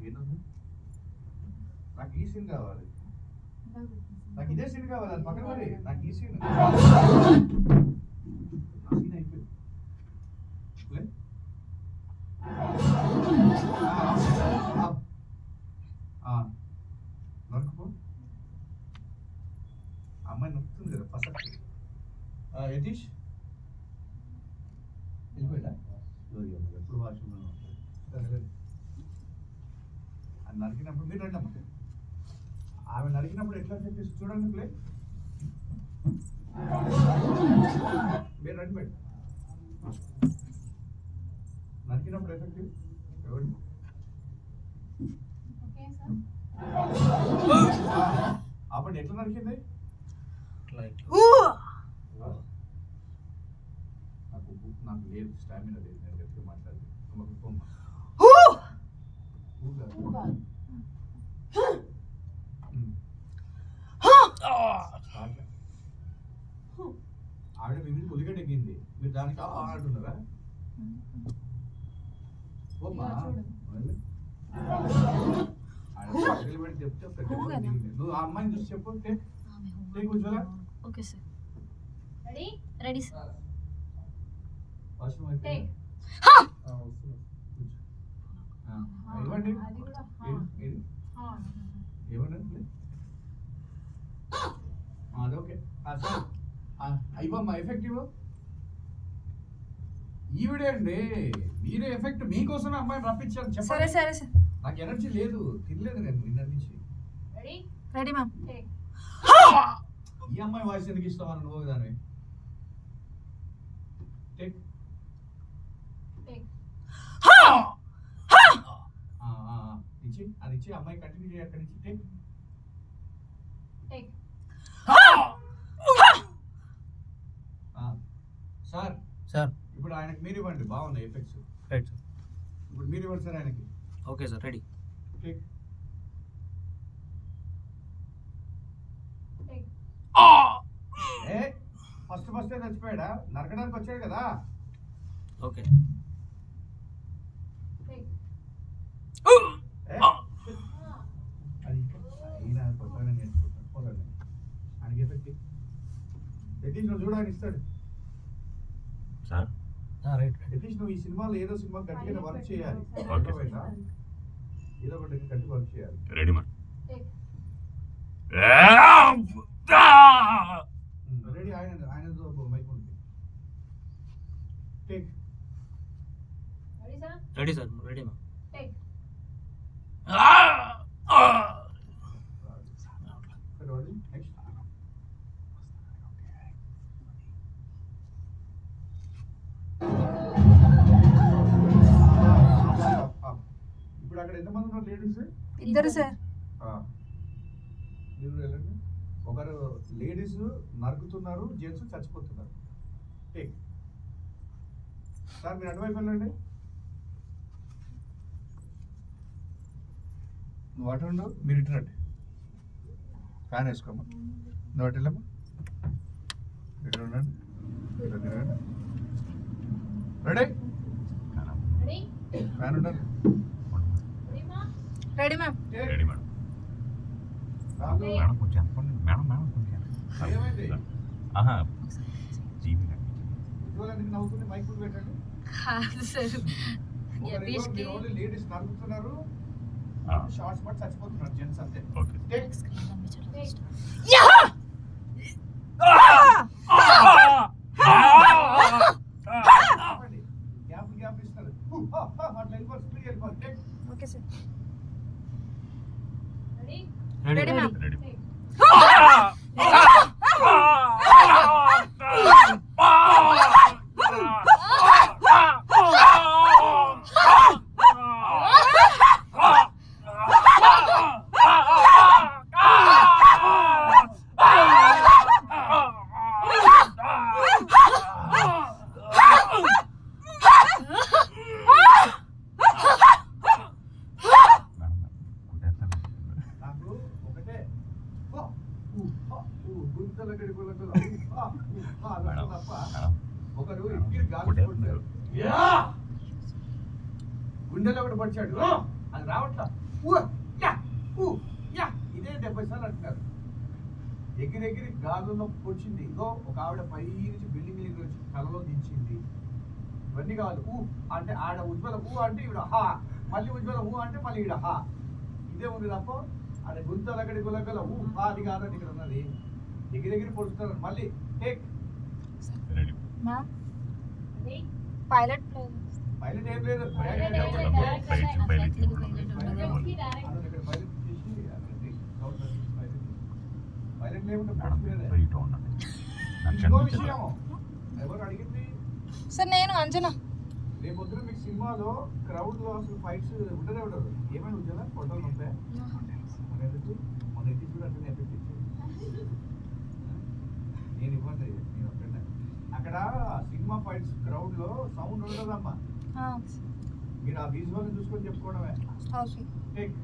ఏంటండి నాకు ఈ సీన్ కావాలి. నాకు ఇదే సీన్ కావాలి, అది పక్కన మరి నాకు ఈ సీన్ అయిపోయింది. నరుకుపో, అమ్మాయి నొక్కుతుంది కదా ఫస్ట్. యతీష్ వెళ్ళిపోయా, ఎప్పుడు వాష్రూమ్ అది నరికినప్పుడు మీరు రండి అమ్మ. ఆమె నరికినప్పుడు ఎట్లా చెప్పేసి చూడండి ప్లే. మీరు రండి మేడం. నరికినప్పుడు ఎఫెక్టివ్ ఎవరు? అప్పుడు ఎట్లా నరికింది? నాకు లేదు, స్టామినా లేదు, నేను గట్టిగా మాట్లాడలేదు. ఆవిడ మీ మీద ఉల్లిగడ్డ ఎక్కింది, మీరు దానికి ఆడుతున్నారా? చెప్తే నువ్వు ఆ అమ్మాయిని చూసి చెప్పు. కూర్చోరా. Okay sir. Ready sir. Washroom అయిపోయింది. ఇవ్వండి, ఏమన్నా అదొకే ఇవ్వమ్మా ఎఫెక్టివ్. ఈవిడే అండి, మీరే ఎఫెక్ట్ మీకోసం అమ్మాయిని రప్పించారు. చెప్పండి. సరే సార్. నాకు ఎనర్జీ లేదు, తినలేదు నేను నిన్న నుంచి. Ready ma'am. ఈ అమ్మాయి వాయిస్ ఎందుకు ఇస్తామని నువ్వు దాన్ని ఇచ్చి అది ఇచ్చి అమ్మాయి కంటిన్యూ చేయి. అక్కడి నుంచి సార్ సార్ ఇప్పుడు ఆయనకి మీరు ఇవ్వండి, బాగున్నాయి ఎఫెక్ట్స్. Right sir. ఇప్పుడు మీరు ఇవ్వండి సార్ ఆయనకి. Okay sir. రెడీ. ఫస్ట్ చచ్చిపోయాడా? నరకడానికి వచ్చాడు కదా. ఓకే. చూడని ఇస్తాడు సార్. రైట్. యతీష్ నువ్వు ఈ సినిమాలో ఏదో సినిమా గట్టిగా వర్క్ చేయాలి. ఏదో ఒకటి గట్టి వర్క్ చేయాలి. Ready ma'am. రెడీ. ఆయన మైక్ ఉంది. Take. Ready sir. Ready ma'am. Next. ఇప్పుడు అక్కడ ఎంతమంది ఉన్నారు లేడీస్? ఇద్దరు సార్. మీరు వెళ్ళండి. ఒకరు లేడీస్ నరుకుతున్నారు, జెంట్స్ చచ్చిపోతున్నారు. టేక్. సార్ మీరు అటువైపు వెళ్ళండి. నువ్వు అటు ఉండు, మీరు ఇటు రండి. ఫ్యాన్ వేసుకోమ్మా. నువ్వు అటు వెళ్ళమ్మా. ఇటు ఉండండి. రెడీ. ఫ్యాన్ ఉండండి. Ready ma'am. Ready madam. Madam కొంచెం అనుకోండి. మేడం కొంచెం ఏమైంది? జీవి నవ్వుతుంది. మైక్ పెట్టండి. సార్ లేడీస్ నరుకుతున్నారు, షార్ట్స్ పట్టి చచ్చిపోతున్నారు జెంట్స్ అంతే. గ్యాప్ ఇస్తున్నారు. అట్లా వెళ్ళిపోవాలి, స్పీడ్ వెళ్ళిపోవాలి. Okay sir. Ready ma'am. Ready. నాకు ఒకటే తప్ప ఒకరు ఎక్కిరి గాలి కొట్టారు, గుండెలో ఒకటి పడిచాడు, అది రావట్లా. ఇదే 70 సార్లు అంటున్నారు. ఎగిరెగిరి గాలుల్లో పొడిచింది. ఇగో ఒక ఆవిడ పై నుంచి బిల్డింగ్ మీద వచ్చి కలలో దించింది. ఇవన్నీ కావాలి. ఊ అంటే ఆడ ఉజ్వల ఊ అంటే ఈవిడ హా, మళ్ళీ ఉజ్వల ఊ అంటే మళ్ళీ ఈవిడ హా. ఇదే ఉంది తప్ప ఆడ గుంతలగడి గులగల ఊ హా అది కాదండి ఇక్కడ ఉన్నది. ఎగిరెగిరి పొడుచుతారు. మళ్ళీ టేక్ పైలట్ పైలట్ ఏం లేదు. పైలట్ ఎవరు అడిగింది సార్? నేను అంజనా. రేపు పొద్దున మీకు సినిమాలో క్రౌడ్ లో అసలు ఫైట్స్ ఉండదే ఉండదు. ఏమైనా ఉంటుందా ఫోటోలు ఉంటాయి మన ఎత్తి కూడా అట్లనే ఎఫెక్ట్ ఇచ్చేది. నేను ఇవ్వండి, నేను ఒక్కడే. అక్కడ సినిమా ఫైట్స్ క్రౌడ్ లో సౌండ్ ఉండదమ్మా. మీరు ఆ విజువల్ చూసుకొని చెప్పుకోవడమే. టేక్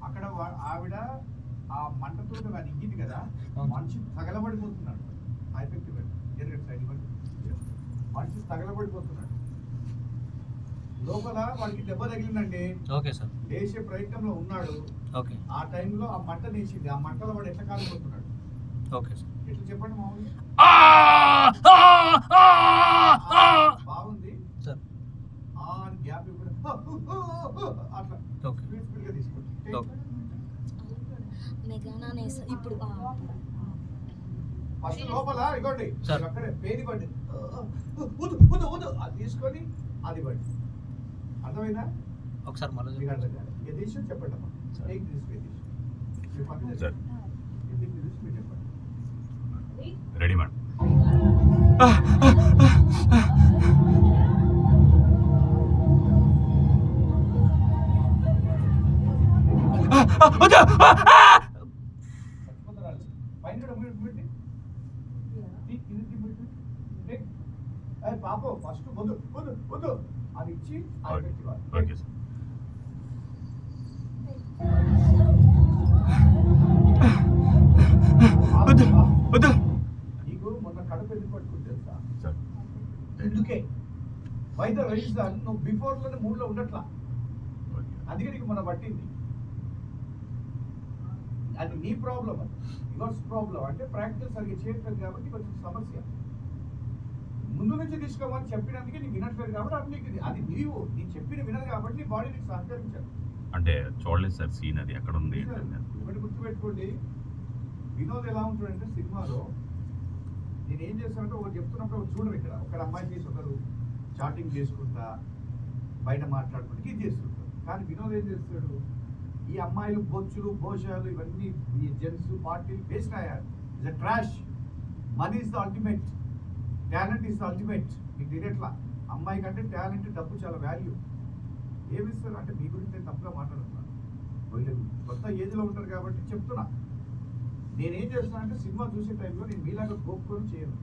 అక్కడ ఆవిడ ఆ మంటతో అది ఇగ్గింది కదా, మనిషి తగలబడిపోతున్నాడు. మనిషి తగలబడిపోతున్నాడు. లోపల వాడికి దెబ్బ తగిలిందండి. Okay sir. లేచే ప్రయత్నంలో ఉన్నాడు. ఓకే. ఆ టైంలో ఆ మంట తీసింది. ఆ మంటలో వాడు ఎట్లా కాలిపోతున్నాడు? Okay sir. ఎట్లా చెప్పండి మామూలు. బాగుంది సార్. గ్యాప్ అట్లా స్పీడ్ గా తీసుకోండి. ఇప్పుడు ఫస్ట్ లోపల ఇగోండి అక్కడే పేని పడి అది తీసుకొని అది పడి. అర్థమైందా? ఒకసారి మళ్ళీ యతీష్ చెప్పండి అమ్మా. Take this Yatish. చెప్పండి. Ready madam. పాపం ఫస్ట్ వద్దు వద్దు వద్దు అది ఇచ్చి ఓకే సార్. నీకు మొన్న కడుపు ఎందుకు పట్టుకుని తెలుసా? ఎందుకే వైద్య రైజాన్ నువ్వు బిఫోర్ లోనే మూడ్లో ఉండట్లా. అందుకే నీకు మొన్న పట్టింది. అది నీ ప్రాబ్లం, అది యువర్స్ ప్రాబ్లం. అంటే ప్రాక్టీస్ సరిగ్గా చేయట్లేదు కాబట్టి కొంచెం సమస్య. ముందు నుంచి తీసుకోమని చెప్పినందుకే నీకు వినట్లేదు కాబట్టి అది నీకు అది నీవు నీ చెప్పిన వినదు కాబట్టి నీ బాడీ నీకు సహకరించాలి. అంటే చూడలేదు సార్ సీన్, అది ఎక్కడ ఉంది? ఒకటి గుర్తుపెట్టుకోండి, వినోద్ ఎలా ఉంటాడంటే సినిమాలో నేను ఏం చేస్తానంటే ఒకటి చెప్తున్నప్పుడు ఒకటి చూడరు. ఇక్కడ ఒక అమ్మాయి చేసి ఒకరు చాటింగ్ చేసుకుంటా బయట మాట్లాడుకుంటూ ఇది చేస్తుంటారు. కానీ వినోద్ ఏం చేస్తాడు, ఈ అమ్మాయిలు బొచ్చులు భోషాలు ఇవన్నీ ఈ జెంట్స్ పార్టీలు వేస్ట్ అయ్యారు. It's trash. Money is the ultimate, talent is the ultimate. మీకు తెలియట్లా, అమ్మాయి కంటే టాలెంట్ డబ్బు చాలా వాల్యూ. ఏమిస్తారు అంటే మీ గురించి నేను తప్పుగా మాట్లాడుతున్నాను. వీళ్ళు కొత్త ఏజ్లో ఉంటారు కాబట్టి చెప్తున్నా. నేనేం చేస్తున్నా అంటే సినిమా చూసే టైంలో నేను మీలాగా గోపుకొని చేయను.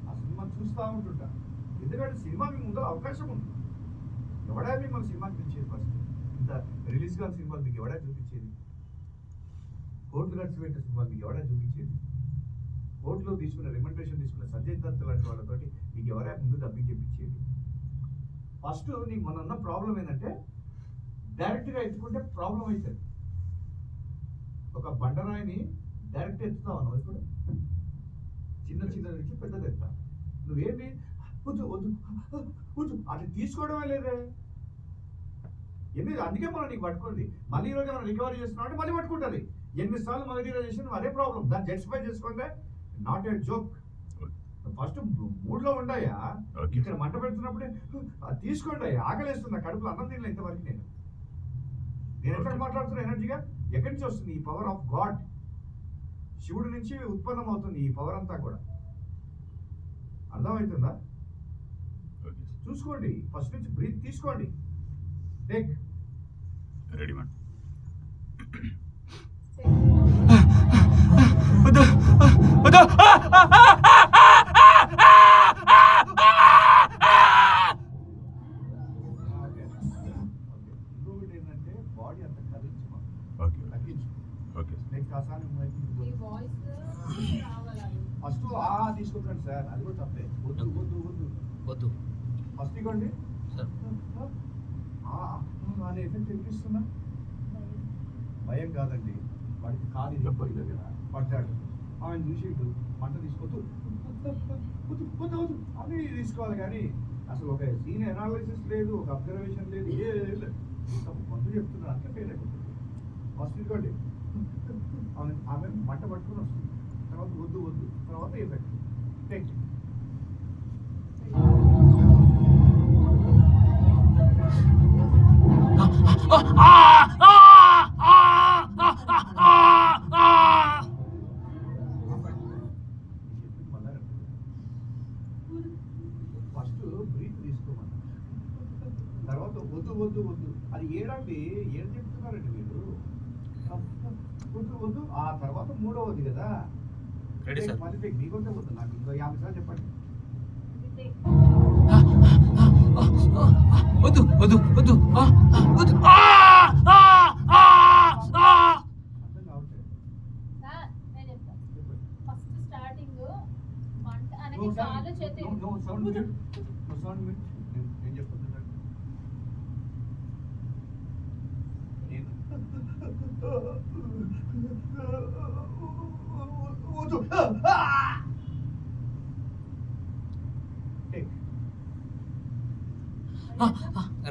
ఆ సినిమా చూస్తూ ఉంటుంటా. ఎందుకంటే సినిమా మీ ముందు అవకాశం ఉంది. ఎవడా మిమ్మల్ని సినిమాకి పిలిచేది? ఫస్ట్ ఇంత రిలీజ్ కాని సినిమాలు మీకు ఎవడా చూపించేది? కోర్టు ఖర్చు పెట్టే సినిమాలు మీకు ఎవడా చూపించేది? కోర్టులో తీసుకున్న రిమండేషన్ తీసుకున్న సంజయ్ దత్ లాంటి వాళ్ళతోటి మీకు ఎవరైనా ముందు డబ్బింగ్ చెప్పించేది? ఫస్ట్ నీకు మొన్న ఉన్న ప్రాబ్లం ఏంటంటే డైరెక్ట్గా ఎత్తుకుంటే ప్రాబ్లం అవుతుంది. ఒక బండరాయిని డైరెక్ట్ ఎత్తుతావు అన్నావు, ఇప్పుడు చిన్న చిన్న నుంచి పెద్దది ఎత్తా. నువ్వేమి వద్దు వద్దు వద్దు అది తీసుకోవడమే లేదే. అందుకే మనం నీకు పట్టుకుంది. మళ్ళీ ఈరోజు మనం రికవరీ చేస్తున్నాం అంటే మళ్ళీ పట్టుకుంటుంది. ఎన్నిసార్లు మొదటి చేసిన అదే ప్రాబ్లం. దాన్ని జస్టిఫై చేసుకుంటే నాట్ ఏ జోక్. ఫస్ట్ మూడ్లో ఉండయా, ఇక్కడ మంట పెడుతున్నప్పుడే అది తీసుకోండి. ఆకలేస్తున్నా, కడుపులో అన్నం తినలే ఇంతవరకు. నేను ఎక్కడ మాట్లాడుతున్నా ఎనర్జీగా ఎక్కడి నుంచి వస్తుంది? ఈ పవర్ ఆఫ్ గాడ్, శివుడి నుంచి ఉత్పన్నం అవుతుంది ఈ పవర్ అంతా కూడా. అర్థమవుతుందా? చూసుకోండి, ఫస్ట్ నుంచి బ్రీత్ తీసుకోండి. Take ready madam. ఇంకొకటి ఏంటంటే బాడీ అంత కదిలించమా, ఓకే తగ్గించు. ఓకే నెక్స్ట్ ఆసానం ఈ వాయిస్ రావాలి. ఫస్ట్ తీసుకుంటాను సార్, అది కూడా తప్పే. వద్దు వద్దు వద్దు వద్దు ఫస్ట్ ఇవ్వండి సార్. అనే ఎఫెక్ట్ ఎక్కిస్తున్నా. భయం కాదండి, వాడికి కాలు ఇరిగిపోయింది దగ్గర పడ్డాడు, ఆయన చూసిండు మంట తీసుకోవద్దు అని తీసుకోవాలి. కానీ అసలు ఒక సీన్ ఎనాలిసిస్ లేదు, ఒక అబ్జర్వేషన్ లేదు, ఏ లేదు. మందు చెప్తున్నారు, అంతే ఫెయిల్ అయిపోతుంది. ఫస్ట్ ఇదిగోండి ఆమె మంట పట్టుకుని వస్తుంది, తర్వాత వద్దు వద్దు, తర్వాత ఎఫెక్ట్ టేక్. ఫస్ట్ బ్రీత్ తీసుకోమన్నా, తర్వాత వద్దు వద్దు వద్దు. అది ఏడండి, ఏం చెప్తున్నారండి మీరు? వద్దు వద్దు, ఆ తర్వాత మూడవది కదా. Ready sir. మళ్ళీ టేక్. నీకొంటే వద్దు, నాకు ఇంకో 50 సార్లు చెప్పండి. వద్దు వద్దు వద్దు వద్దు. అర్థం కావట్లేదు. సార్ నేను చెప్తాను. ఫస్ట్ స్టార్టింగ్ మంట అనకి కాలు చేతి సౌండ్ నేను చెప్తున్నాను. నేను టేక్.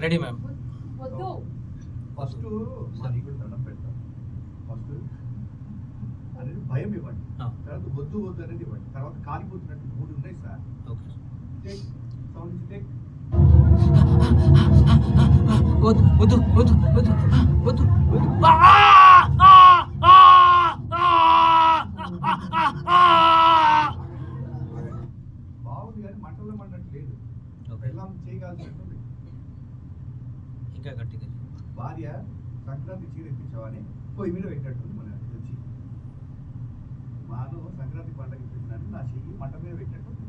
Ready ma'am. వద్దు. ఫస్ట్ మనీ కూడా దండం పెడతాం. ఫస్ట్ అనేది భయం ఇవ్వండి, తర్వాత వద్దు వద్దు అనేది ఇవ్వండి, తర్వాత కాలిపోతున్నట్టు 3 ఉన్నాయి sir. Okay take sound take. వద్దు వద్దు వద్దు వద్దు వద్దు వద్దు. బాగుంది కానీ మంటల్లో మంటట్టు లేదు. బెల్లం చేయగలిగినట్టుంది. ఇంకా గట్టిగా భార్య సంక్రాంతి చీర ఇప్పించావని పొయ్యి మీద పెట్టినట్టుంది. మన వచ్చి మాను సంక్రాంతి పండుగ ఇప్పించినట్టు నా చెయ్యి మంట మీద పెట్టినట్టుంది.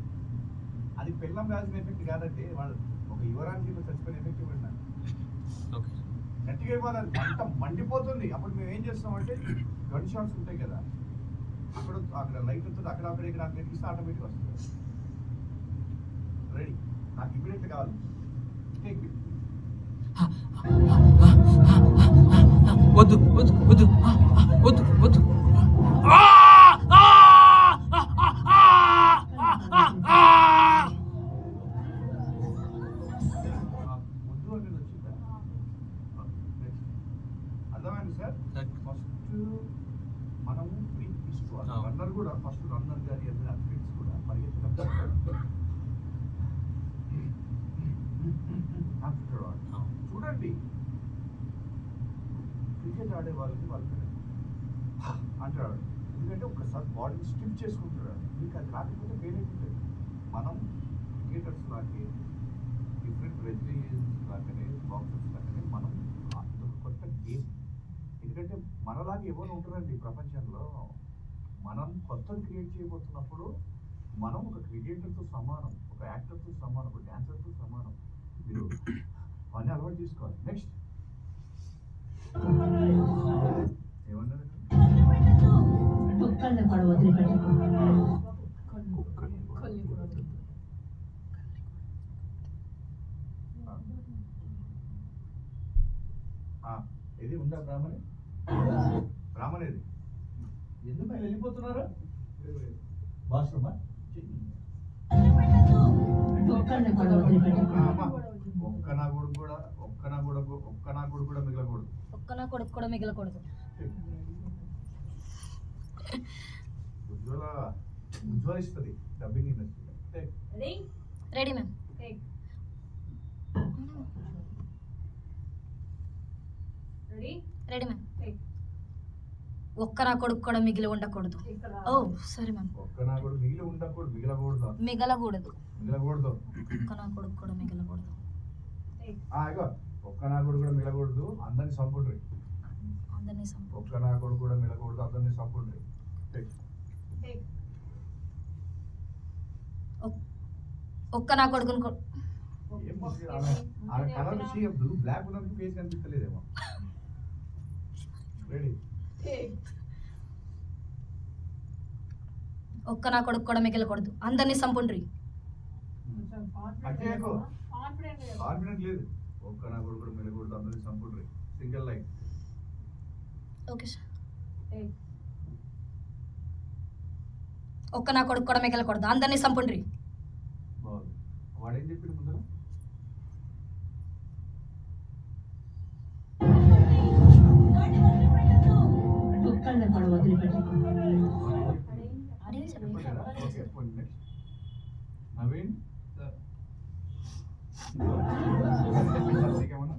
అది బెల్లం రాసిన ఎఫెక్ట్ కాదంటే వాళ్ళు ఒక యువరానికి చచ్చిపోయిన ఎఫెక్ట్ ఇవ్వండి. ఓకే గట్టిగా ఇవ్వాలి, అది మంట మండిపోతుంది. అప్పుడు మేము ఏం చేస్తామంటే గన్ షాట్స్ ఉంటాయి కదా, అక్కడ లైట్ ఉంటుంది, అక్కడ ఇక్కడ ఇస్తే ఆటోమేటిక్ వస్తుంది. రెడీ, నాకు ఇమీడియట్ కావాలి. టేక్. వద్దు వద్దు వద్దు వద్దు వద్దు. వద్దు అనేది వచ్చిందా? అర్థమైంది సార్. ఫస్ట్ మనము బ్రీత్ తీసుకోవాలి. రన్నర్ కూడా ఫస్ట్ రన్నర్ కానీ ఏదైనా అథ్లెట్స్ కూడా పరిగెత్తినప్పుడు చూడండి, క్రికెట్ ఆడే వాళ్ళకి అంటాడు, ఎందుకంటే ఒకసారి బాడీని స్టిఫ్ చేసుకుంటాడు. మీకు అది రాకపోతే ఫెయిల్ అయిపోతుంది. మనం క్రికెటర్స్ లాగే, డిఫరెంట్ రెజిలియన్స్ లాగానే, బాక్సర్స్ లాగానే మనం ఇదొక కొత్త గేమ్. ఎందుకంటే మనలాగా ఎవరు ఉంటారండి ప్రపంచంలో. మనం కొత్తది క్రియేట్ చేయబోతున్నప్పుడు మనం ఒక క్రికెటర్తో సమానం, ఒక యాక్టర్తో సమానం, ఒక డాన్సర్తో సమానం. మీరు అవన్నీ అలవాటు చేసుకోవాలి. నెక్స్ట్ ఏమన్నారు? కుక్కల్ని కూడా వదిలిపెట్టకు. ఇది ఉందా బ్రాహ్మణి? బ్రాహ్మణి ఇది ఎందుకు ఆయన వెళ్ళిపోతున్నారా? వాష్రూమా? కుక్కల్ని కూడా వదిలిపెట్టకు. ఒక్క నా కొడుకు కూడా మిగలకూడదు. ఒక్క నా కొడుకు కూడా మిగలకూడదు. ఉజ్వలిస్తుంది dubbing industry. Ready ma'am. Ready ma'am. ఒక్క నా కొడుకు కూడా మిగిలి ఉండకూడదు. Oh sorry ma'am. ఒక్క నా కొడుకు మిగిలి ఉండకూడదు, మిగలకూడదు. మిగలకూడదు. మిగలకూడదు. ఒక్క నా కొడుకు కూడా మిగలకూడదు. ఇగో ఒక్క నా కొడుకు కూడా మిలకూడదు, అందరిని చంపుండ్రి. అందరినీ సంపు. ఒక్క నా కొడుకు కూడా మిలకూడదు, అందరిని చంపుండ్రి. ఒక్క నా కొడుకుని కలర్ బ్లాక్ ఉన్నందుకు ఫేస్ కనిపించలేదేమో. రెడీ. ఒక్క నా కొడుకు కూడా మిగలకూడదు, అందరినీ సంపుండ్రి. కాన్ఫిడెంట్ లేదు. ఒక్క నా కొడుకు కూడా మిలకూడదు, అందరిని చంపుండ్రి. Single line. Okay sir. ఒక్క నా కొడుకు కూడా మిగలకూడదు, అందరినీ సంపుండ్రి. బాగుంది. వాడేం చెప్పిండు ముందర? ఒక్కళ్ళని కూడా వదిలిపెట్టకు. ఓకే, పోనీ నెక్స్ట్. నవీన్ నీకేమన్నా?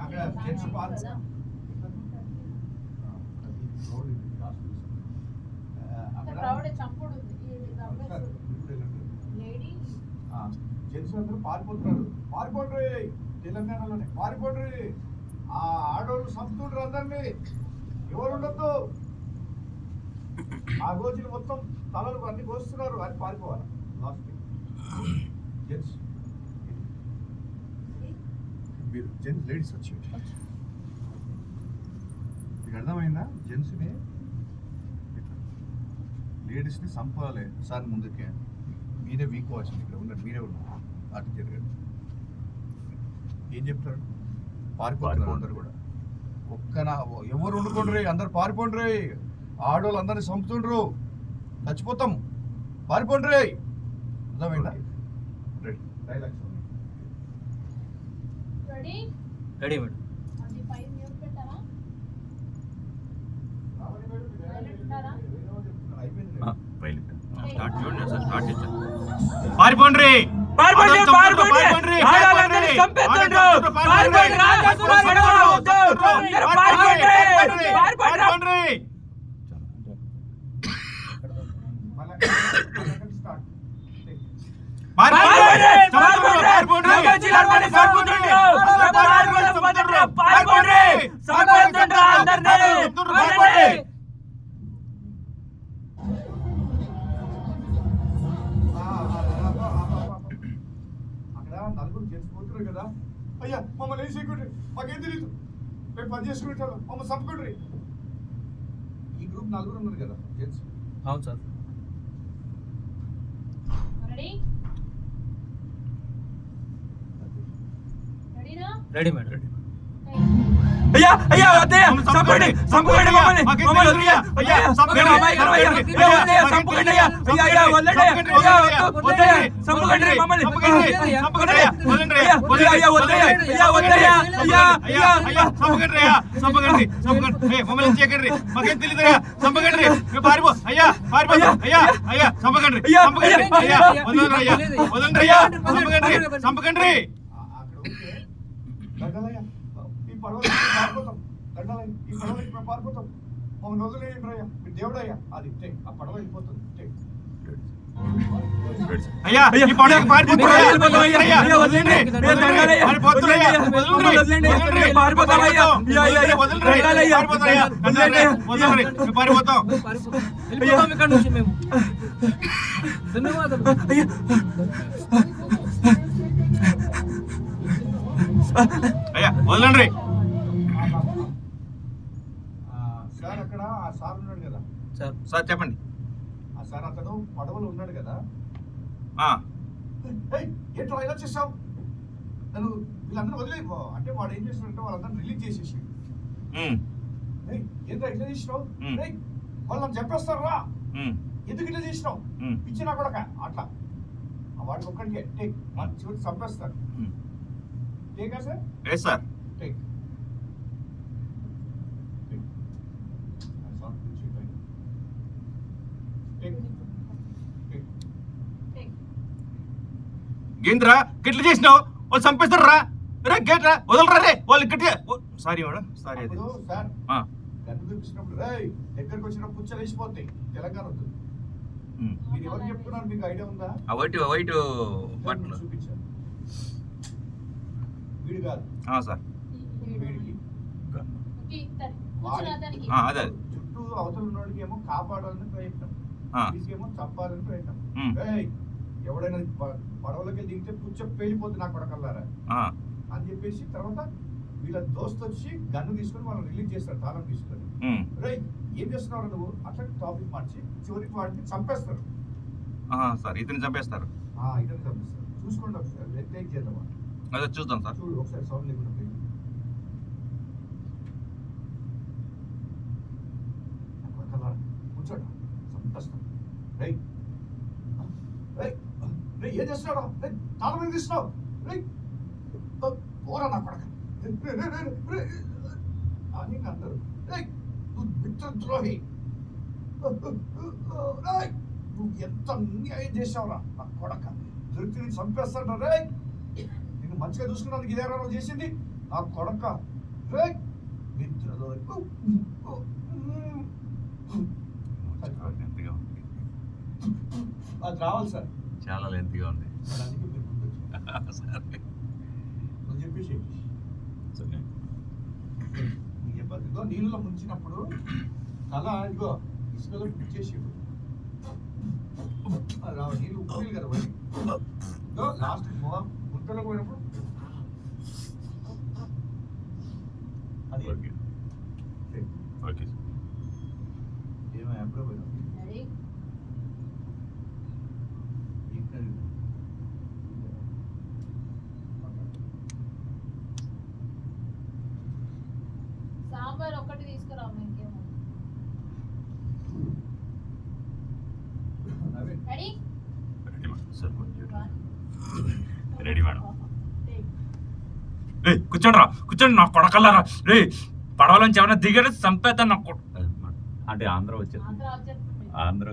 అక్కడ జెంట్స్ పార్క్ జెంట్స్ అందరూ పారిపోతున్నారు. పారిపోండ్రి, తెలంగాణలోనే పారిపోండ్రి. ఆ ఆడోళ్ళు సంపుతుండ్రు అందరినీ, ఎవరు ఉండొద్దు. ఆ రోజులు మొత్తం తలలు అన్ని కోస్తున్నారు అని పారిపోవాలి. లాస్ట్ జెంట్స్ జెంట్స్ లేడీస్ వచ్చి మీకు అర్థమైందా? జెంట్స్ని లేడీస్ని చంపాలి సార్. ముందుకే మీరే వీక్ వాచ్, ఇక్కడ ఉన్నారు, మీరే ఉన్నారు. అటు జరగండి. ఏం చెప్తారు? పారిపోతున్నారు అందరు కూడా. ఎవరు ఉండుకోండ్రి, అందరు పారిపోండ్రి. ఆడోళ్ళు అందరినీ చంపుతుండ్రు, చచ్చిపోతాం, పారిపోండ్రి. అర్థమైందా? Dialogues ready madam. స్టార్ట్ చూడండి సార్, స్టార్ట్ చేశారు. పారిపోండ్రి, పారిపోండి, పారిపోండి, ఆడవాళ్ళందరినీ చంపేస్తుండ్రు. పారిపోండి, రాజాసురా వద్దు. అందరూ పారిపోండి, పారిపోండి. నలుగురు చేసిపోతున్నారు కదా. అయ్యా మమ్మల్ని ఏం చేయకుండ్రి, మాకేం తెలియదు, మేము పని చేసుకుంటాం, మమ్మల్ని చంపుకుండ్రి. ఈ గ్రూప్ నలుగురు ఉన్నారు కదా జెంట్స్. అవును సార్. Ready madam. రెడీ. అయ్యా అయ్యా వద్దయ్యా, చంపండి, చంపండి మమ్మల్ని, మమ్మల్ని వద్దయ్యా. అయ్యా మేము అమ్మాయి గారు అయ్యా, వద్దయ్యా, చంపకండి అయ్యా. అయ్యా అయ్యా వద్దండి అయ్యా, వద్దయ్యా, చంపకండి మమ్మల్ని. అయ్యా అయ్యా వద్దయ్యా, అయ్యా వద్దయ్యా, అయ్యా అయ్యా అయ్యా చంపకండి అయ్యా, చంపకండి, చంపకండి. మమ్మల్ని చేయకండి, మాకేం తెలియదు అయ్యా, చంపకండి. పారిపో అయ్యా, పారిపో అయ్యా, అయ్యా చంపకండి, చంపకండి అయ్యా, వదలండి అయ్యా, వదలండి అయ్యా, చంపకండి, చంపకండి. ఈ పడవలకి పారిపోతాం, దండాలయ్య, ఈ పడవలకి మేము పారిపోతాం, మమ్మల్ని వదిలేయండి అయ్యా, మీ దేవుడయ్యా. అది ఆ పడవ వెళ్ళిపోతుంది. అయ్యా ఈ పడవకి పారిపోతున్నాం అయ్యా, వదలండి, పారిపోతున్నాయ్యా, వదలండి, పారిపోతాం అయ్యా, వదలండి, పారిపోతాం. వెళ్ళిపోతాం ఇక్కడ నుంచి మేము. ధన్యవాదాలు. అయ్యా వదలండి. సార్ అక్కడ ఆ సార్ ఉన్నాడు కదా సార్. సార్ చెప్పండి. ఆ సార్ అతను పడవలో ఉన్నాడు కదా. ఏంటో ఇలా చేసావు, నన్ను వీళ్ళందరూ వదిలే అంటే వాడు ఏం చేస్తున్నాడంటే వాళ్ళందరూ రిలీజ్ చేసేసి ఏంటో ఇట్లా చేసినావు, వాళ్ళు నన్ను చెప్పేస్తారు రా, ఎందుకు ఇట్లా చేసినావు, ఇచ్చినా కూడా అట్లా వాడికి ఒక్కడికే టేక్, మన చివరికి చంపేస్తారు. టేకా సార్? ఏ సార్? టేక్. టేక్. ఏంద్రా గిట్ల చేసినావు? వాళ్ళు చంపేస్తారు రా. రే గేట్ రా, వదలరా రే. వాళ్ళు గట్టిగా సారీ మేడం, సారీ. అది సార్ గన్ను చూపించినప్పుడు దగ్గరకు వచ్చినప్పుడు పుచ్చలు వేసిపోతాయి. తెలంగాణ వద్దు. మీరు ఎవరు చెప్తున్నారు? మీకు ఐడియా ఉందా? వైట్ బట్టలు చూపించారు. వీడు కాదు సార్. వీడికి అదే చుట్టూ అవతల ఉన్నోడికి ఏమో కాపాడాలని ప్రయత్నం, ఏమో చంపాలని ప్రయత్నం. ఎవడైనా పడవలకి దిగితే పుచ్చ పేలిపోతుంది నా కొడకల్లారా అని చెప్పేసి తర్వాత వీళ్ళ దోస్తు వచ్చి గన్ను తీసుకొని వాళ్ళని రిలీజ్ చేస్తారు తాళం తీసుకొని. ఏం చేస్తున్నావు నువ్వు? అట్లా టాపిక్ మార్చి చివరికి వాడిని చంపేస్తారు సార్. ఇతను చంపేస్తారు. ఇతను చంపేస్తారు. చూసుకోండి ఒకసారి, టేక్ చేద్దామా? అదే చూద్దాం సార్. చూడు ఒకసారి సౌండ్ లేకుండా కూర్చోండి, చంపేస్తాం. ఏం చేస్తున్నాడు? తాళం మీద తీస్తున్నావు? పోరా నా కొడక అని అంటారు. నువ్వు మిత్రద్రోహి, నువ్వు ఎంత అన్యాయం చేసావురా నా కొడక, దొరికి చంపేస్తాడు రే. నేను మంచిగా చూసుకున్నందుకు ఇదేరా నువ్వు చేసింది నా కొడక రే. మిత్రద్రోహి అది రావాలి సార్. చాలా లెంతీగా ఉంది. నువ్వు చెప్పేసి ఇదిగో నీళ్ళలో ముంచినప్పుడు తల ఇదిగో ఇసుకలో చేసి నీళ్ళు ఉప్పు కదా పోయి లాస్ట్ గుంతలో పోయినప్పుడు అది ఏమో ఎప్పుడో పోయినా సాంబార్ ఒకటి తీసుకురా. ఇంకేమో రెడీ మేడం. కూర్చోండి రా, కూర్చోండి నా కొడకల్లారా రే. పడవలోంచి ఏమైనా దిగాడు చంపేద్దాం నా కొడ. అంటే ఆంధ్ర వచ్చారు. ఆంధ్ర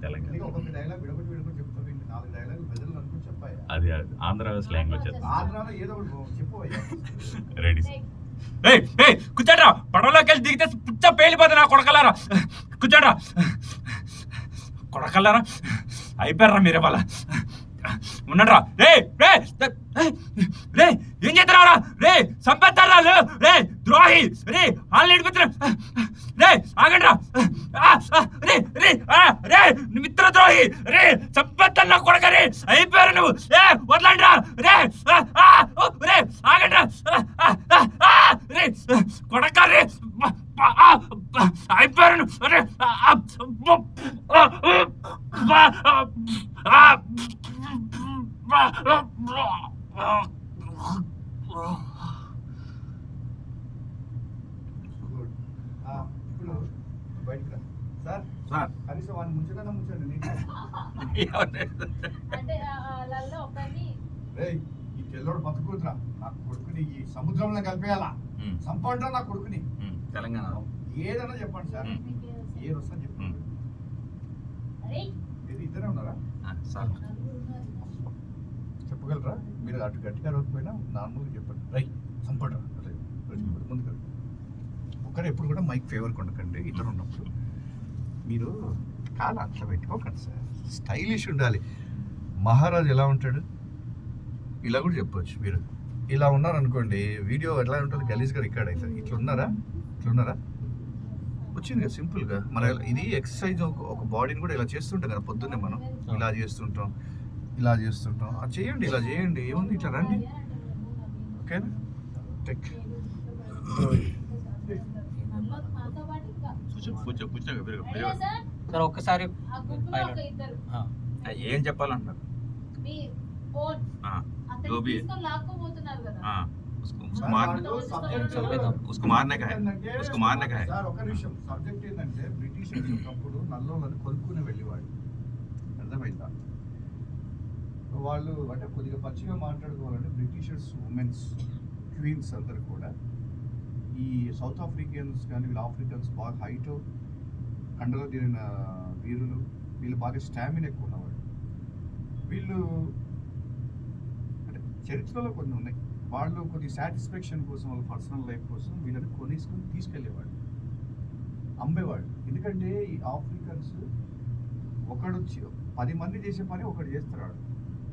తెలంగాణ అది ఆంధ్ర స్లాంగ్ వచ్చేది. రెడీ. కూర్చోండిరా, పడవలోకి వెళ్ళి దిగితే పుచ్చ పేలిపోతుంది నా కొడకల్లారా. కూర్చోండిరా కొడకల్లారా, అయిపోయారా మీరు ఇవాళ. ఉన్నట్రా రే రే రే. ఏం చేస్తున్నారా రే? చంపేస్తారా రే? ద్రోహి రే. వాళ్ళు నడిపిస్తున్నా రే. ఆగండి రా రే రే రే. మిత్రద్రోహి రే. చంపేస్తాను కొడక రే. అయిపోయారు నువ్వు. వదలండి రా రే రే. ఆగండి రా రే కొడక రే. అయిపోయారు రే. ఇప్పుడు బయటకు రా సార్. సార్ కనీసం వాడిని ముంచకన్నా ముంచండి. అంటే వాళ్ళల్లో ఒకరిని ఈ తెల్లోడు బతుకుతురా నా కొడుకుని ఈ సముద్రంలో కలిపేయాలా? సంపండ్రా నా కొడుకుని. తెలంగాణ ఏదన్నా చెప్పండి సార్. ఏ వస్తా చెప్పండి. ఇద్దరే ఉన్నారా సార్? చెప్పగలరా? మీరు అటు గట్టిగా రోజుపోయినా నార్మల్గా చెప్పండి. సంపండ్రా ముందుకు. ఒక్కడే ఎప్పుడు కూడా మైక్ ఫేవర్ కొనకండి. ఇద్దరు ఉన్నప్పుడు మీరు కాలు అట్లా పెట్టుకోకండి సార్. స్టైలిష్ ఉండాలి. మహారాజు ఎలా ఉంటాడు ఇలా కూడా చెప్పవచ్చు. మీరు ఇలా ఉన్నారనుకోండి, వీడియో ఎట్లా ఉంటుంది? గలీజ్గా రికార్డ్ అవుతుంది. ఇట్లా ఉన్నారా? వచ్చింది కదా సింపుల్గా. మన ఇది ఎక్సర్సైజ్. ఒక బాడీని కూడా ఇలా చేస్తుంటాం కదా పొద్దున్నే. మనం ఇలా చేస్తుంటాం, అది చేయండి, ఇలా చేయండి. ఏముంది? ఇట్లా రండి. ఓకేనా? టెక్ సార్ ఒక్కసారి ఏం చెప్పాలంటారు? లాక్కోబోతున్నారు కదా. उसको मारने का है. ఒక విషయం సబ్జెక్ట్ ఏంటంటే బ్రిటిషర్స్ ఒకప్పుడు నల్లోళ్ళని కొనుక్కుని వెళ్ళేవాడు. అర్థమైందా? వాళ్ళు అంటే కొద్దిగా పచ్చిగా మాట్లాడుకోవాలంటే బ్రిటిషర్స్ ఉమెన్స్ క్వీన్స్ అందరు కూడా ఈ సౌత్ ఆఫ్రికన్స్ కానీ వీళ్ళు ఆఫ్రికన్స్ బాగా హైట్ కండలో తిరిగిన వీరులు వీళ్ళు బాగా స్టామినా ఎక్కువ ఉన్నవాళ్ళు. వీళ్ళు అంటే చరిత్రలో కొన్ని ఉన్నాయి. వాళ్ళు కొద్ది సాటిస్ఫాక్షన్ కోసం, వాళ్ళ పర్సనల్ లైఫ్ కోసం వీళ్ళని కొనేసుకొని తీసుకెళ్ళేవాళ్ళు, అమ్మేవాళ్ళు. ఎందుకంటే ఈ ఆఫ్రికన్స్ ఒకడు 10 మంది చేసే పని ఒకడు చేస్తున్నాడు.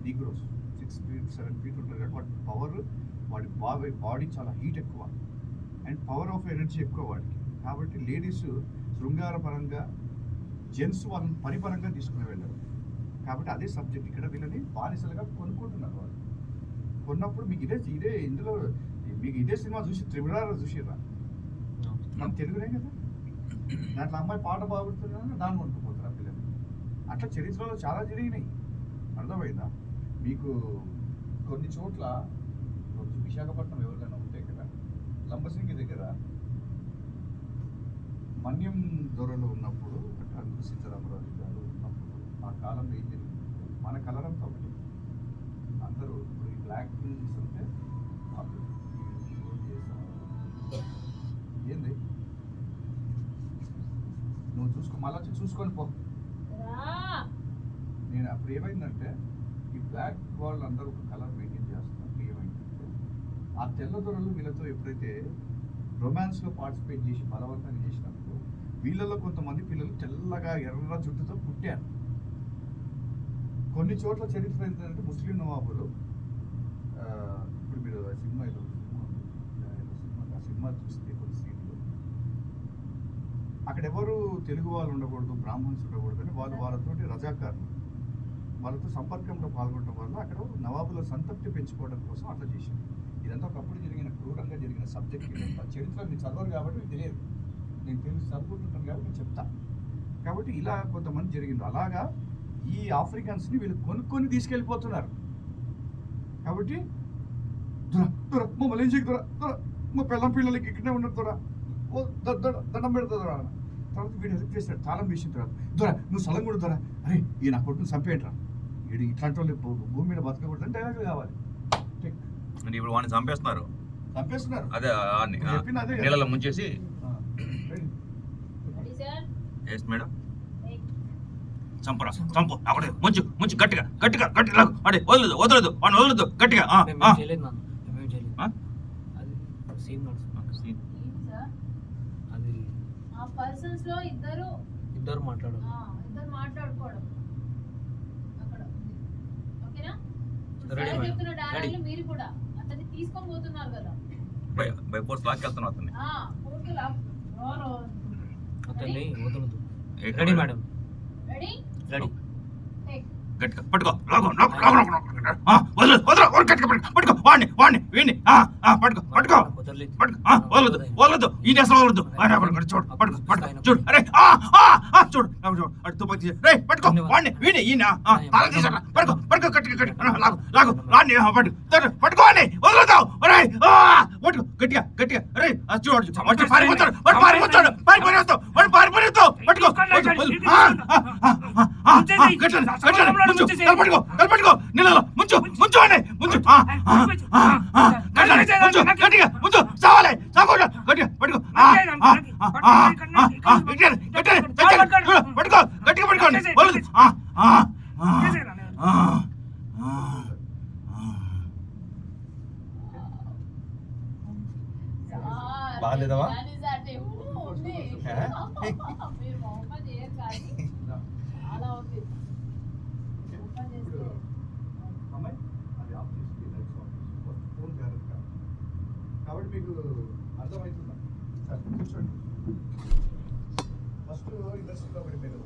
నీగ్రోస్ 6 feet 7 feet ఉంటారు కాబట్టి వాడి పవర్, వాడి బాడీ చాలా హీట్ ఎక్కువ అండ్ పవర్ ఆఫ్ ఎనర్జీ ఎక్కువ వాడికి. కాబట్టి లేడీస్ శృంగార పరంగా, జెంట్స్ వాళ్ళని పరిపరంగా తీసుకుని వెళ్ళారు. కాబట్టి అదే సబ్జెక్ట్ ఇక్కడ. వీళ్ళని బానిసలుగా కొనుక్కుంటున్నారు వాళ్ళు. కొన్నప్పుడు మీకు ఇదే ఇందులో మీకు ఇదే సినిమా చూసి త్రిపురాలు చూసిర్రా? మన తెలుగునే కదా. దాంట్లో అమ్మాయి పాట బాగుంటుందని దాన్ని కొనుక్కుపోతారు ఆ పిల్లలు. అట్లా చరిత్రలో చాలా జరిగినాయి. అర్థమైందా మీకు? కొన్ని చోట్ల విశాఖపట్నం ఎవరికైనా ఉంటాయి కదా, లంబసింగి దగ్గర మన్యం దొరలు ఉన్నప్పుడు, అంటే అందుకు సీతారామరాజు గారు ఉన్నప్పుడు ఆ కాలంలో ఏం జరిగింది? మన కలరం కాబట్టి అందరూ ఇప్పుడు ఈ బ్లాక్ మ్యూజిక్స్ ఉంటే ఏంది నువ్వు చూసుకో, మళ్ళీ వచ్చి చూసుకొని పో. నేను అప్పుడు ఏమైందంటే ఈ బ్లాక్ వాళ్ళు అందరూ ఒక కలర్ మెయింటైన్ చేస్తున్నారు. ఏమైందంటే ఆ తెల్ల దొరలు వీళ్ళతో ఎప్పుడైతే రొమాన్స్లో పార్టిసిపేట్ చేసి బలవంతంగా చేసినప్పుడు వీళ్ళలో కొంతమంది పిల్లలు తెల్లగా ఎర్ర జుట్టుతో పుట్టారు. కొన్ని చోట్ల చరిత్ర ఏంటంటే ముస్లిం నవాబులు, ఇప్పుడు మీరు సినిమా చూస్తే కొన్ని సీన్లు అక్కడ ఎవరు తెలుగు వాళ్ళు ఉండకూడదు, బ్రాహ్మణ్స్ ఉండకూడదు అని వాళ్ళతోటి రజాకారులు వాళ్ళతో సంపర్కంలో పాల్గొనడం వల్ల అక్కడ నవాబుల సంతృప్తి పెంచుకోవడం కోసం అట్లా చేశారు. ఇదంతా ఒకప్పుడు జరిగిన క్రూరంగా జరిగిన సబ్జెక్ట్. ఇదంతా చరిత్ర మీరు చదవరు కాబట్టి మీకు తెలియదు, నేను తెలుసు చదువుకుంటున్నాను కాబట్టి నేను చెప్తా. కాబట్టి ఇలా కొంతమంది జరిగింది. అలాగా ఈ ఆఫ్రికన్స్ని వీళ్ళు కొనుక్కొని తీసుకెళ్ళిపోతున్నారు. కాబట్టి మమ్మల్ని ఏం చేయకు మా పిల్లలకి ఇక్కడే ఉండదు దొర, ఓ దండం పెడతా దొర. తర్వాత వీడు హెల్ప్ చేస్తాడు. తాళం వేసిన తర్వాత దొర నువ్వు స్థలం కూడా దొర, అరే ఈ నా కొట్టును చంపేయండి రా, వీడు ఇట్లాంటి వాళ్ళు భూమి మీద బతకకూడదు అని డైలాగులు కావాలి. ఇప్పుడు వాడిని చంపేస్తున్నారు. అదే చెప్పింది అదే నీళ్ళలో ముంచేసి. Yes madam. చంపరా, చంపు అక్కడ ముంచు ముంచు గట్టిగా గట్టిగా గట్టిగా అడే వదలదు వదలదు వాడిని వదలదు గట్టిగా. పర్సన్స్ లో ఇద్దరు మాట్లాడుకోవడం అక్కడ. ఓకేనా? చెప్తున్న డైలాగులు మీరు కూడా అతన్ని తీసుకొని పోతున్నారు కదా, బై ఫోర్స్ లాక్కెళ్తున్నావు అతన్ని. Ready madam, ready ready. గట్టిగా పట్టుకో, వదలదు వదలదు గట్టిగా పట్టుకో వాడిని వాడిని వీడిని పట్టుకో పట్టుకో పట్టుకో, వదలదు వదలదు ఈ అసలు వదలదు. చూడు పట్టుకో పట్టుకో చూడు, అరే చూడు చూడు అటు తుపాకి రే పట్టుకో వాడిని వీడిని ఈయన తాళం తీసాడు. పట్టుకో పట్టుకో గట్టిగా గట్టిగా లాగు లాగు రాని పట్టుకో పట్టుకోండి వదలతావు. అరే పట్టుకో గట్టిగా గట్టిగా. అరే చూడు వాడు పారిపోతాడు, వాడు పారిపోతాడు, పారిపోతావు వాడు పారిపోతావు. పట్టుకో పట్టుకో పట్టుకో నీళ్ళలో ముంచు ముంచు అని ముంచు గట్టిగా ముంచు చావాలి చాకూడదు గట్టిగా పట్టుకో పట్టుకో గట్టిగా పట్టుకోండి. బాగాలేదవా? కాబట్టి మీకు అర్థమవుతుందా? సార్ కూర్చోండి. ఫస్ట్ ఇండస్ట్రీలో ఒకటి నేను